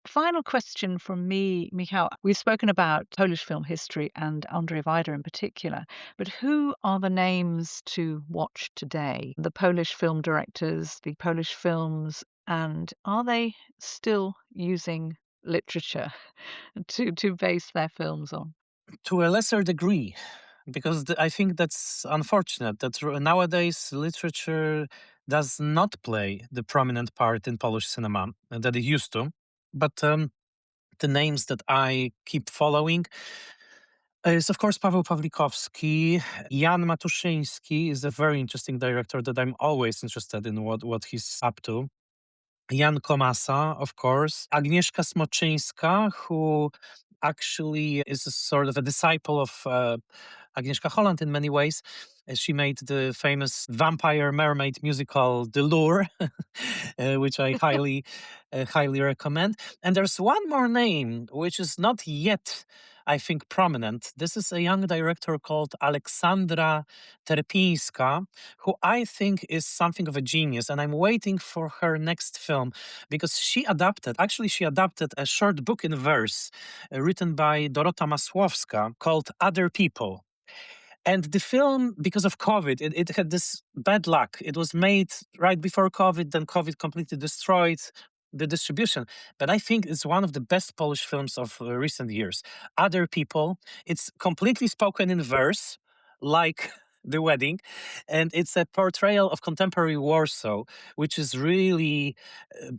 Final question from me, Michał. We've spoken about Polish film history and Andrzej Wajda in particular, but who are the names to watch today? The Polish film directors, the Polish films, and are they still using literature to base their films on? To a lesser degree, because I think that's unfortunate that nowadays literature does not play the prominent part in Polish cinema that it used to. But the names that I keep following is, of course, Paweł Pawlikowski. Jan Matuszyński is a very interesting director that I'm always interested in what he's up to. Jan Komasa, of course. Agnieszka Smoczyńska, who actually is a sort of a disciple of Agnieszka Holland in many ways. She made the famous vampire mermaid musical The Lure, which I highly recommend. And there's one more name which is not yet, I think, prominent. This is a young director called Aleksandra Terpińska, who I think is something of a genius. And I'm waiting for her next film because she adapted a short book in verse written by Dorota Masłowska called Other People. And the film, because of COVID, it had this bad luck. It was made right before COVID, then COVID completely destroyed the distribution. But I think it's one of the best Polish films of recent years. Other People, it's completely spoken in verse, like The Wedding, and it's a portrayal of contemporary Warsaw, which is really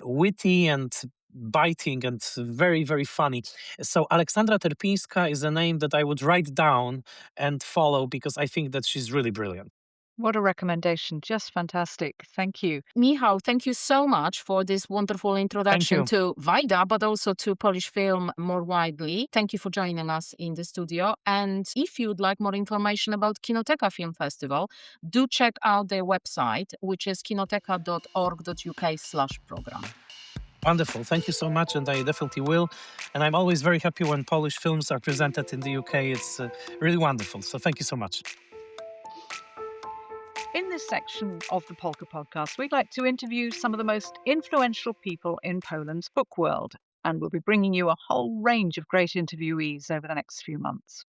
witty and biting and very, very funny. So Aleksandra Terpińska is a name that I would write down and follow because I think that she's really brilliant. What a recommendation. Just fantastic. Thank you. Michał, thank you so much for this wonderful introduction you. to Wajda, but also to Polish film more widely. Thank you for joining us in the studio. And if you'd like more information about Kinoteka Film Festival, do check out their website, which is kinoteka.org.uk/program. Wonderful. Thank you so much. And I definitely will. And I'm always very happy when Polish films are presented in the UK. It's really wonderful. So thank you so much. In this section of the Polka podcast, we'd like to interview some of the most influential people in Poland's book world, and we'll be bringing you a whole range of great interviewees over the next few months.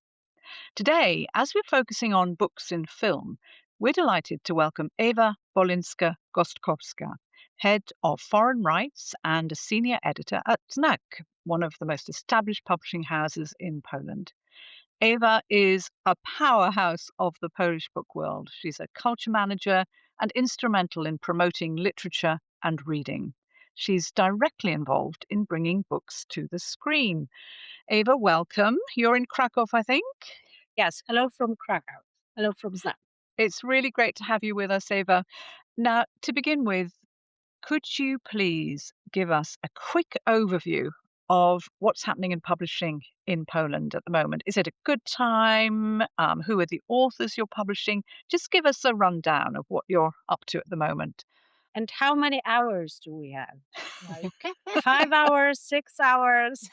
Today, as we're focusing on books in film, we're delighted to welcome Ewa Bolińska-Gostkowska, head of foreign rights and a senior editor at ZNAK, one of the most established publishing houses in Poland. Ewa is a powerhouse of the Polish book world. She's a culture manager and instrumental in promoting literature and reading. She's directly involved in bringing books to the screen. Ewa, welcome. You're in Krakow, I think. Yes, hello from Krakow. Hello from ZNAK. It's really great to have you with us, Ewa. Now, to begin with, could you please give us a quick overview of what's happening in publishing in Poland at the moment? Is it a good time? Who are the authors you're publishing? Just give us a rundown of what you're up to at the moment. And how many hours do we have? Like 5 hours, 6 hours?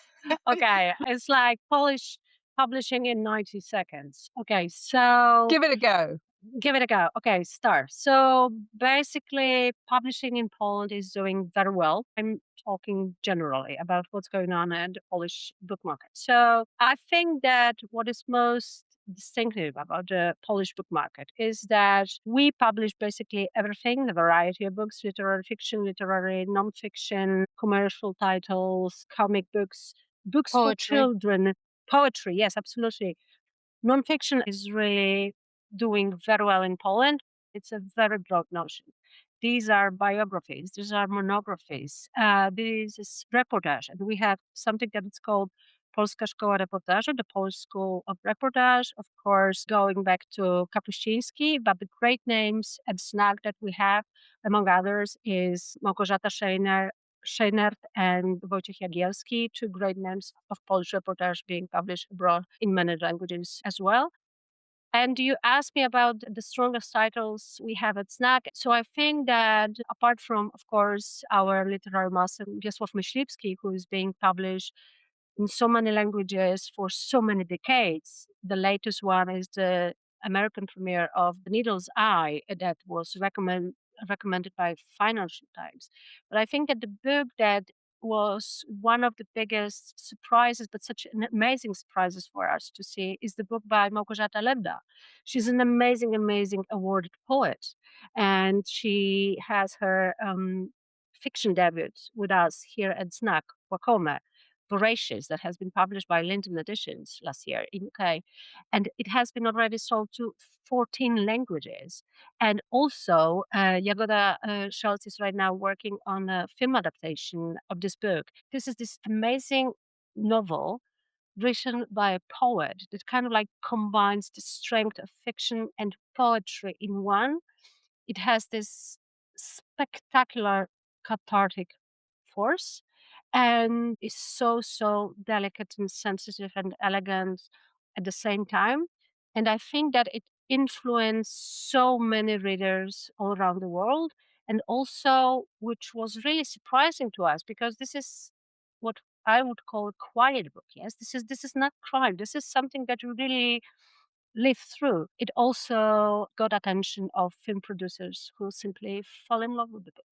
Okay, it's like Polish publishing in 90 seconds. Okay, so Give it a go. give it a go. Okay, start. So basically, publishing in Poland is doing very well. I'm talking generally about what's going on in the Polish book market. So I think that what is most distinctive about the Polish book market is that we publish basically everything, the variety of books, literary fiction, literary nonfiction, commercial titles, comic books, books for Poetry. children, poetry. Yes, absolutely. Nonfiction is really doing very well in Poland. It's a very broad notion. These are biographies, these are monographies, this is reportage. And we have something that is called Polska Szkoła Reportażu, the Polish School of Reportage, of course, going back to Kapusciński, but the great names at ZNAK that we have, among others, is Małgorzata Scheinert and Wojciech Jagielski, two great names of Polish reportage being published abroad in many languages as well. And you asked me about the strongest titles we have at ZNAK. So I think that apart from, of course, our literary master, Wiesław Myśliwski, who is being published in so many languages for so many decades, the latest one is the American premiere of The Needle's Eye that was recommended by Financial Times. But I think that the book that was one of the biggest surprises, but such an amazing surprises for us to see, is the book by Małgorzata Lebda. She's an amazing, amazing awarded poet, and she has her fiction debut with us here at ZNAK, Wakome, Voracious, that has been published by Linden Editions last year in UK. And it has been already sold to 14 languages. And also, Jagoda Scholz is right now working on a film adaptation of this book. This is this amazing novel written by a poet that kind of like combines the strength of fiction and poetry in one. It has this spectacular cathartic force and is so delicate and sensitive and elegant at the same time. And I think that it influenced so many readers all around the world. And also, which was really surprising to us, because this is what I would call a quiet book. Yes, this is not crime. This is something that you really live through. It also got attention of film producers who simply fall in love with the book.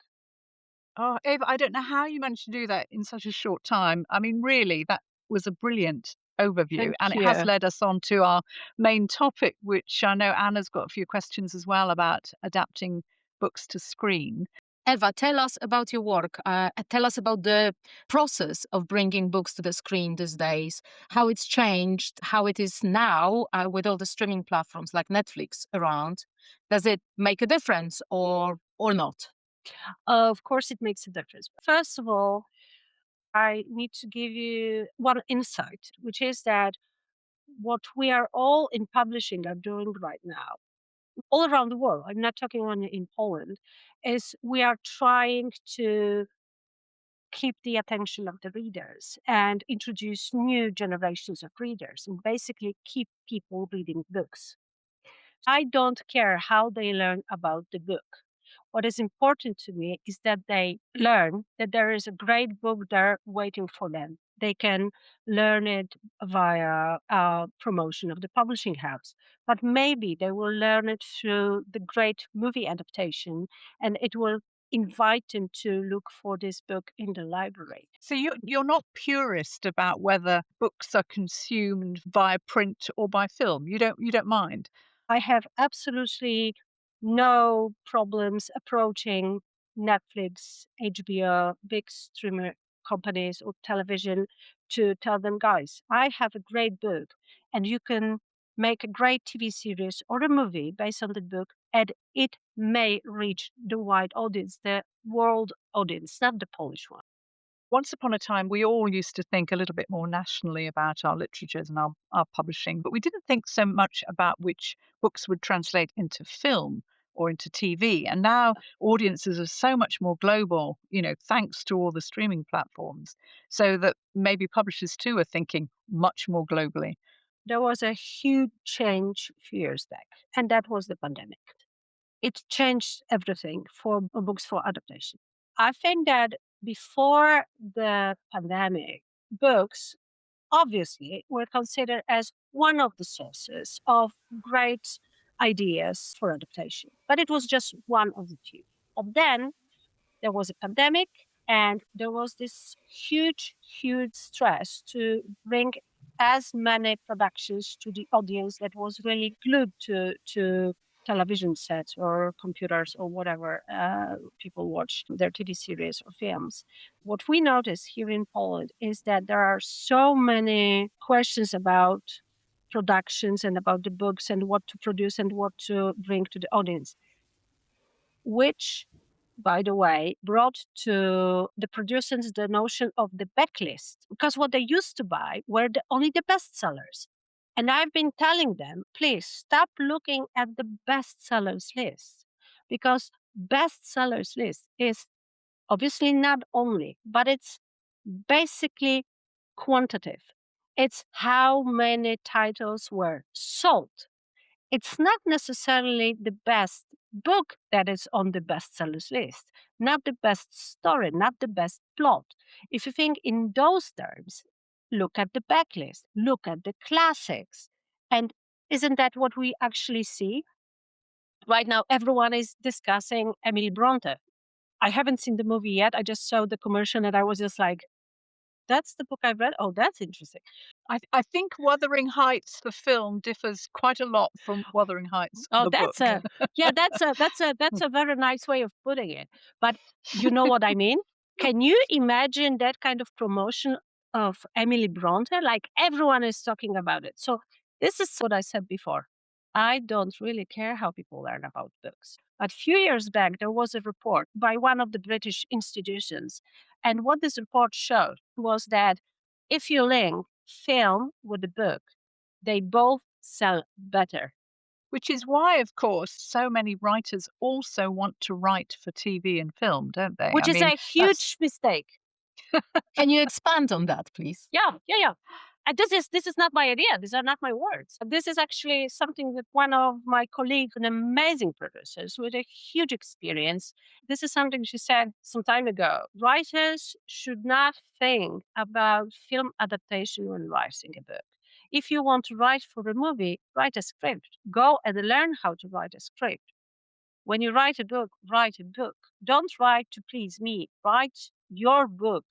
Oh, Eva, I don't know how you managed to do that in such a short time. I mean, really, that was a brilliant overview. Thank And it you. has led us on to our main topic, which I know Anna's got a few questions as well about adapting books to screen. Eva, tell us about your work. Tell us about the process of bringing books to the screen these days, how it's changed, how it is now with all the streaming platforms like Netflix around. Does it make a difference or not? Of course, it makes a difference. First of all, I need to give you one insight, which is that what we are all in publishing are doing right now, all around the world, I'm not talking only in Poland, is we are trying to keep the attention of the readers and introduce new generations of readers and basically keep people reading books. I don't care how they learn about the book. What is important to me is that they learn that there is a great book there waiting for them. They can learn it via promotion of the publishing house, but maybe they will learn it through the great movie adaptation, and it will invite them to look for this book in the library. So you're not purist about whether books are consumed via print or by film. You don't mind. I have absolutely no problems approaching Netflix, HBO, big streamer companies or television to tell them, guys, I have a great book and you can make a great TV series or a movie based on the book, and it may reach the wide audience, the world audience, not the Polish one. Once upon a time, we all used to think a little bit more nationally about our literatures and our publishing, but we didn't think so much about which books would translate into film or into TV. And now audiences are so much more global, thanks to all the streaming platforms, so that maybe publishers too are thinking much more globally. There was a huge change a few years back, and that was the pandemic. It changed everything for books for adaptation. I think that before the pandemic, books obviously were considered as one of the sources of great ideas for adaptation, but it was just one of the few. But then there was a pandemic and there was this huge stress to bring as many productions to the audience that was really glued to television sets or computers or whatever people watch their TV series or films. What we notice here in Poland is that there are so many questions about productions and about the books and what to produce and what to bring to the audience, which by the way, brought to the producers the notion of the backlist, because what they used to buy were only the bestsellers. And I've been telling them, please stop looking at the bestsellers list, because bestsellers list is obviously not only, but it's basically quantitative. It's how many titles were sold. It's not necessarily the best book that is on the bestsellers list, not the best story, not the best plot. If you think in those terms, look at the backlist, look at the classics. And isn't that what we actually see? Right now, everyone is discussing Emily Bronte. I haven't seen the movie yet. I just saw the commercial and I was just like, that's the book I've read. Oh, that's interesting. I think Wuthering Heights, the film, differs quite a lot from Wuthering Heights, Oh, the book. that's a very nice way of putting it. But you know what I mean? Can you imagine that kind of promotion of Emily Bronte? Like everyone is talking about it. So this is what I said before. I don't really care how people learn about books. But a few years back, there was a report by one of the British institutions. And what this report showed was that if you link film with the book, they both sell better. Which is why, of course, so many writers also want to write for TV and film, don't they? Which I is mean, a huge mistake. Can you expand on that, please? Yeah. And this is not my idea. These are not my words. This is actually something that one of my colleagues, an amazing producers with a huge experience, this is something she said some time ago. Writers should not think about film adaptation when writing a book. If you want to write for a movie, write a script. Go and learn how to write a script. When you write a book, write a book. Don't write to please me. Write your book.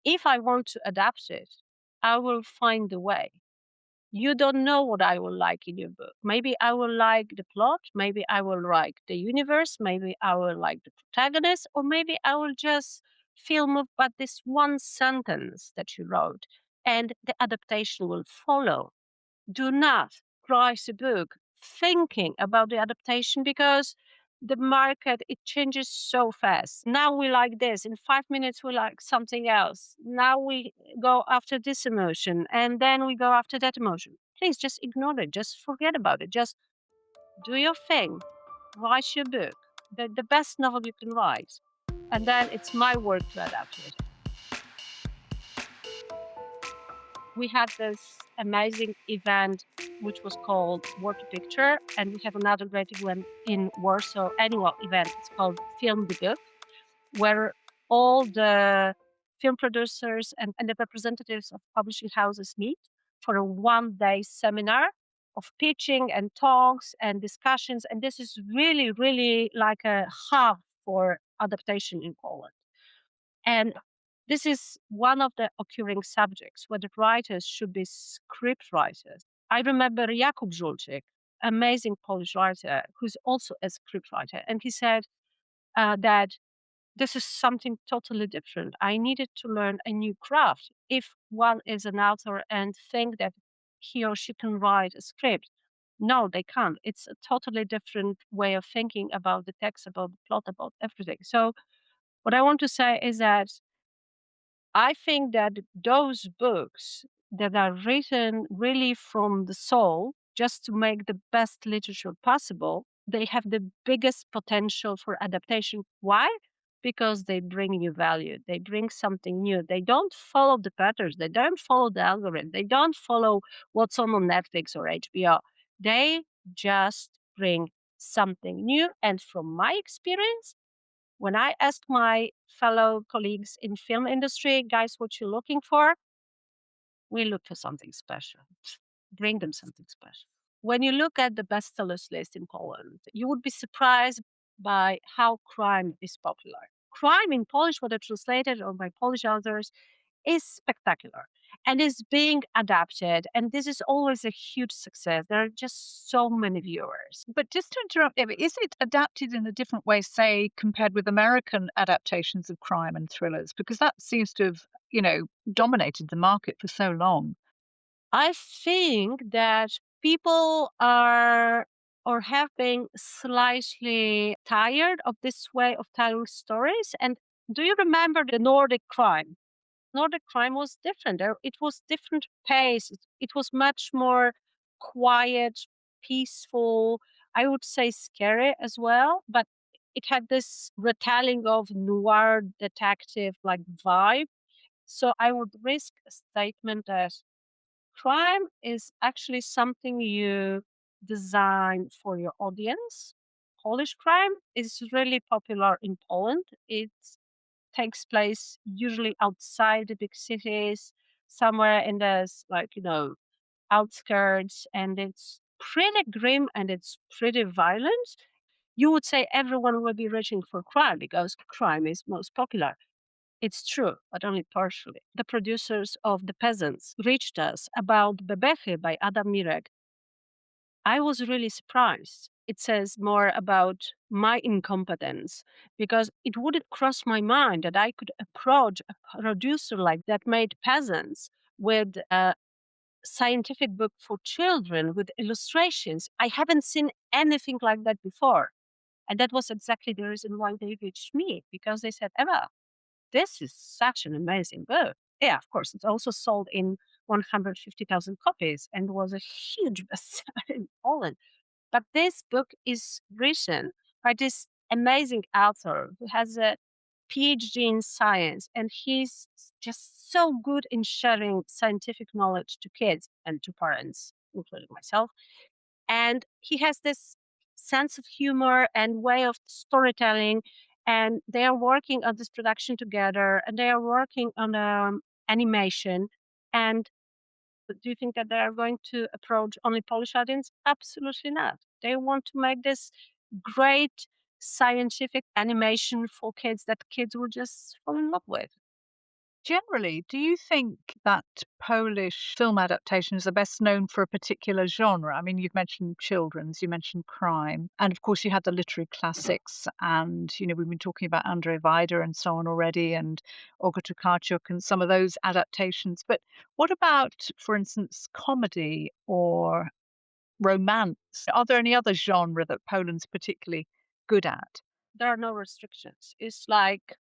If I want to adapt it, I will find a way. You don't know what I will like in your book. Maybe I will like the plot, maybe I will like the universe, maybe I will like the protagonist, or maybe I will just feel moved by this one sentence that you wrote, and the adaptation will follow. Do not write a book thinking about the adaptation, because the market, it changes so fast. Now we like this, in 5 minutes we like something else. Now we go after this emotion and then we go after that emotion. Please just ignore it, just forget about it, just do your thing, write your book, the best novel you can write, and then it's my work to adapt it. We had this amazing event which was called War to Picture, and we have another great event in Warsaw, annual event. It's called Film the Book, where all the film producers and the representatives of publishing houses meet for a one-day seminar of pitching and talks and discussions. And this is really, really like a hub for adaptation in Poland. And this is one of the occurring subjects, whether writers should be script writers. I remember Jakub Żulczyk, amazing Polish writer, who's also a script writer, and he said that this is something totally different. I needed to learn a new craft. If one is an author and think that he or she can write a script, no, they can't. It's a totally different way of thinking about the text, about the plot, about everything. So what I want to say is that I think that those books that are written really from the soul, just to make the best literature possible, they have the biggest potential for adaptation. Why? Because they bring you value. They bring something new. They don't follow the patterns. They don't follow the algorithm. They don't follow what's on Netflix or HBO. They just bring something new. And from my experience, when I ask my fellow colleagues in film industry, guys, what you looking for? We look for something special. Bring them something special. When you look at the bestsellers list in Poland, you would be surprised by how crime is popular. Crime in Polish, whether translated or by Polish authors, is spectacular and is being adapted. And this is always a huge success. There are just so many viewers. But just to interrupt, Eva, is it adapted in a different way, say, compared with American adaptations of crime and thrillers? Because that seems to have, dominated the market for so long. I think that people are or have been slightly tired of this way of telling stories. And do you remember the Nordic crime? Nordic crime was different. It was different pace. It was much more quiet, peaceful. I would say scary as well, but it had this retelling of noir detective like vibe. So I would risk a statement that crime is actually something you design for your audience. Polish crime is really popular in Poland. It takes place usually outside the big cities, somewhere in the outskirts, and it's pretty grim and it's pretty violent. You would say everyone will be reaching for crime because crime is most popular. It's true, but only partially. The producers of The Peasants reached us about Bebechy by Adam Mirek. I was really surprised. It says more about my incompetence because it wouldn't cross my mind that I could approach a producer like that made Peasants with a scientific book for children with illustrations. I haven't seen anything like that before. And that was exactly the reason why they reached me because they said, Eva, this is such an amazing book. Yeah, of course, it's also sold in 150,000 copies and was a huge bestseller in Poland. But this book is written by this amazing author who has a PhD in science, and he's just so good in sharing scientific knowledge to kids and to parents, including myself. And he has this sense of humor and way of storytelling. And they are working on this production together, and they are working on animation. And do you think that they are going to approach only Polish audience? Absolutely not. They want to make this great scientific animation for kids that kids will just fall in love with. Generally, do you think that Polish film adaptations are best known for a particular genre? I mean, you've mentioned children's, you mentioned crime, and of course, you had the literary classics. And, we've been talking about Andrzej Wajda and so on already, and Olga Tokarczuk and some of those adaptations. But what about, for instance, comedy or romance? Are there any other genre that Poland's particularly good at? There are no restrictions. It's like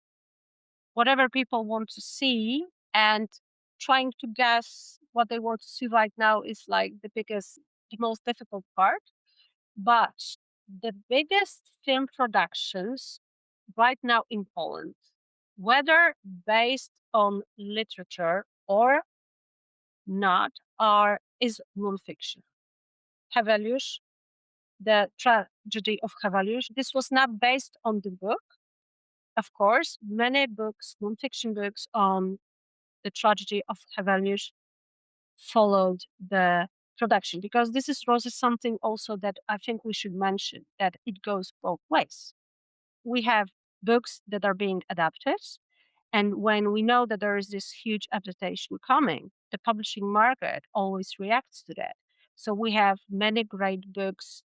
whatever people want to see, and trying to guess what they want to see right now is like the most difficult part. But the biggest film productions right now in Poland, whether based on literature or not, is nonfiction. Heveliusz, the tragedy of Heveliusz, this was not based on the book. Of course, many books, nonfiction books on the tragedy of Heveliusz followed the production because this is also something also that I think we should mention that it goes both ways. We have books that are being adapted, and when we know that there is this huge adaptation coming, the publishing market always reacts to that. So we have many great books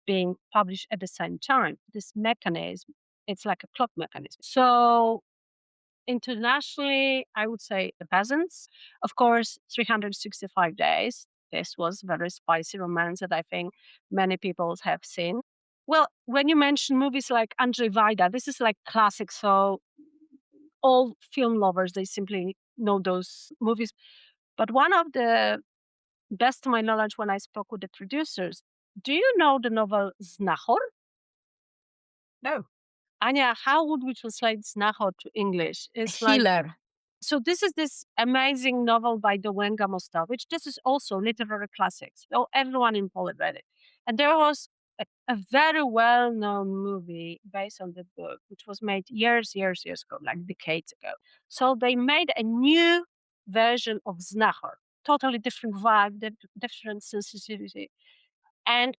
being published at the same time. This mechanism, it's like a clock mechanism. So internationally, I would say The Peasants. Of course, 365 Days. This was very spicy romance that I think many people have seen. Well, when you mention movies like Andrzej Wajda, this is like classic. So all film lovers, they simply know those movies. But one of the best to my knowledge when I spoke with the producers, do you know the novel Znachor? No. Anya, how would we translate Znachor to English? It's like Healer. so this is this amazing novel by Dołęga Mostowicz. This is also literary classics. So everyone in Poland read it. And there was a very well-known movie based on the book, which was made years ago, like decades ago. So they made a new version of Znachor, totally different vibe, different sensitivity. And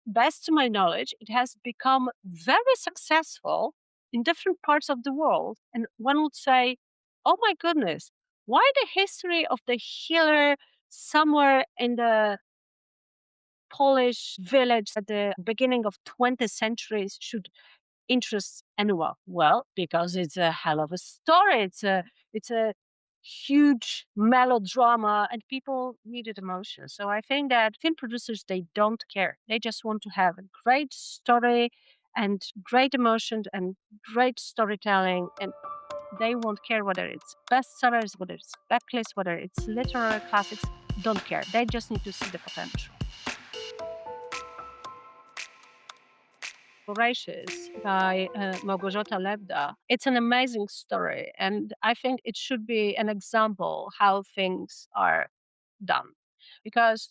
best to my knowledge, it has become very successful in different parts of the world. And one would say, oh my goodness, why the history of the healer somewhere in the Polish village at the beginning of 20th century should interest anyone? Well, because it's a hell of a story. It's a huge melodrama, and people needed emotion. So I think that film producers, they don't care. They just want to have a great story and great emotion and great storytelling, and they won't care whether it's bestsellers, whether it's backlists, whether it's literary classics. Don't care. They just need to see the potential. Voracious by Małgorzata Lebda. It's an amazing story, and I think it should be an example how things are done. Because,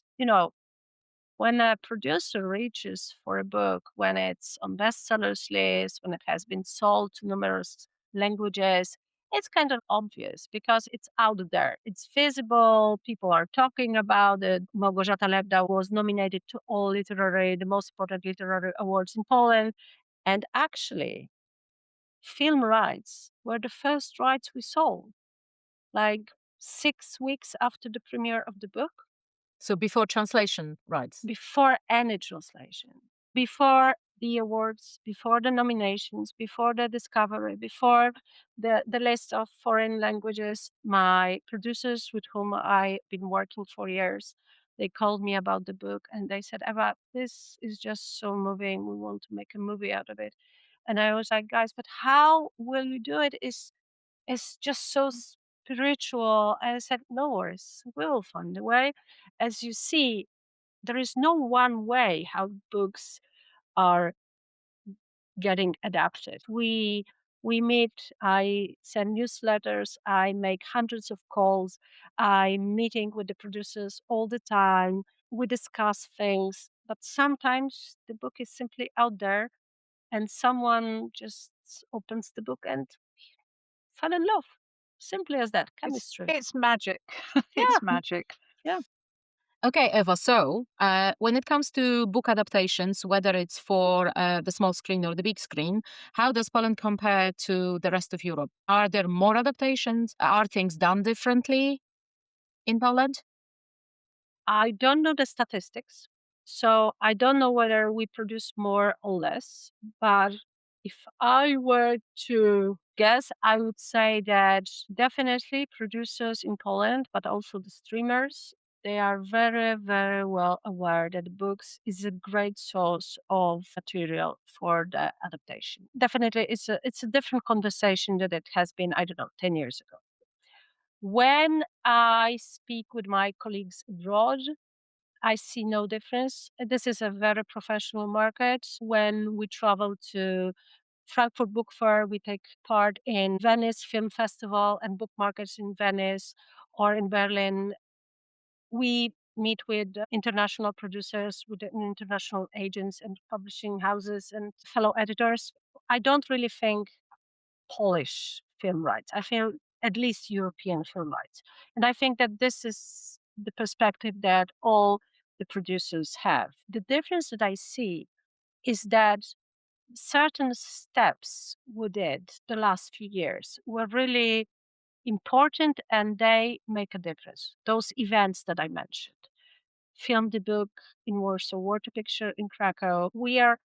when a producer reaches for a book, when it's on bestsellers list, when it has been sold to numerous languages, it's kind of obvious because it's out there. It's visible. People are talking about it. Małgorzata Lebda was nominated to all the most important literary awards in Poland. And actually, film rights were the first rights we sold, like 6 weeks after the premiere of the book. So before translation rights? Before any translation, before the awards, before the nominations, before the discovery, before the list of foreign languages, my producers with whom I've been working for years, they called me about the book and they said, Eva, this is just so moving. We want to make a movie out of it. And I was like, guys, but how will you do it? It's just so spiritual. And I said, no worries, we will find a way. As you see, there is no one way how books are getting adapted. We meet, I send newsletters, I make hundreds of calls, I'm meeting with the producers all the time, we discuss things, but sometimes the book is simply out there and someone just opens the book and fell in love. Simply as that, chemistry. It's magic. Yeah. It's magic. Yeah. Okay, Eva. So when it comes to book adaptations, whether it's for the small screen or the big screen, how does Poland compare to the rest of Europe? Are there more adaptations? Are things done differently in Poland? I don't know the statistics, so I don't know whether we produce more or less. But if I were to guess, I would say that definitely producers in Poland, but also the streamers, they are very, very well aware that books is a great source of material for the adaptation. Definitely, it's a different conversation that it has been, I don't know, 10 years ago. When I speak with my colleagues abroad, I see no difference. This is a very professional market. When we travel to Frankfurt Book Fair, we take part in Venice Film Festival and book markets in Venice or in Berlin. We meet with international producers, with international agents and publishing houses and fellow editors. I don't really think Polish film rights. I feel at least European film rights. And I think that this is the perspective that all the producers have. The difference that I see is that certain steps we did the last few years were really important and they make a difference. Those events that I mentioned. Film the book in Warsaw, Water Picture in Krakow. We are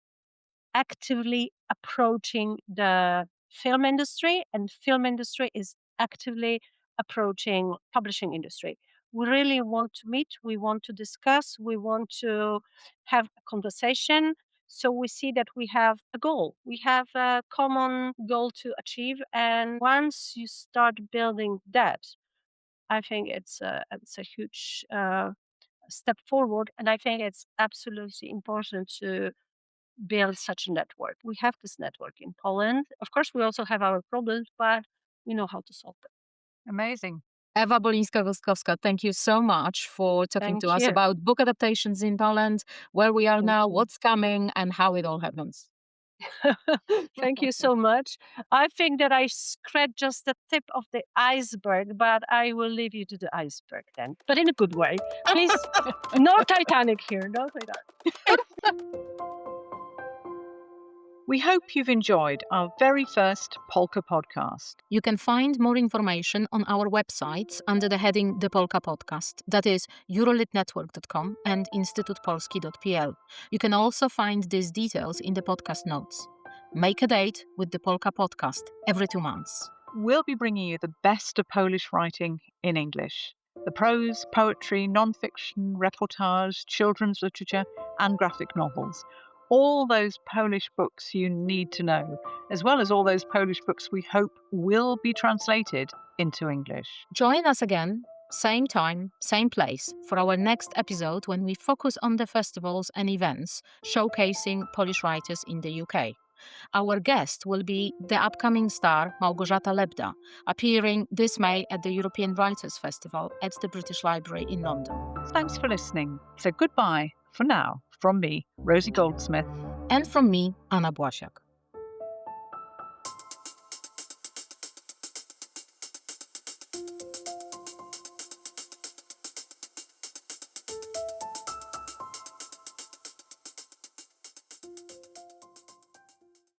actively approaching the film industry, and film industry is actively approaching publishing industry. We really want to meet, we want to discuss, we want to have a conversation. So we see that we have a goal. We have a common goal to achieve. And once you start building that, I think it's a huge step forward. And I think it's absolutely important to build such a network. We have this network in Poland. Of course, we also have our problems, but we know how to solve them. Amazing. Ewa Bolińska-Gostkowska, thank you so much for talking Thank to us you. about book adaptations in Poland, where we are Thank now, you. what's coming, and how it all happens. Thank you so much. I think that I scratched just the tip of the iceberg, but I will leave you to the iceberg then, but in a good way. Please, no Titanic here, no Titanic. We hope you've enjoyed our very first Polka podcast. You can find more information on our websites under the heading The Polka Podcast, that is eurolitnetwork.com and instytutpolski.pl. You can also find these details in the podcast notes. Make a date with the Polka Podcast every 2 months. we'll be bringing you the best of Polish writing in English. The prose, poetry, non-fiction, reportage, children's literature and graphic novels. All those Polish books you need to know, as well as all those Polish books we hope will be translated into English. Join us again, same time, same place, for our next episode when we focus on the festivals and events showcasing Polish writers in the UK. Our guest will be the upcoming star Małgorzata Lebda, appearing this May at the European Writers' Festival at the British Library in London. Thanks for listening. So goodbye for now from me, Rosie Goldsmith. And from me, Anna Błasiak.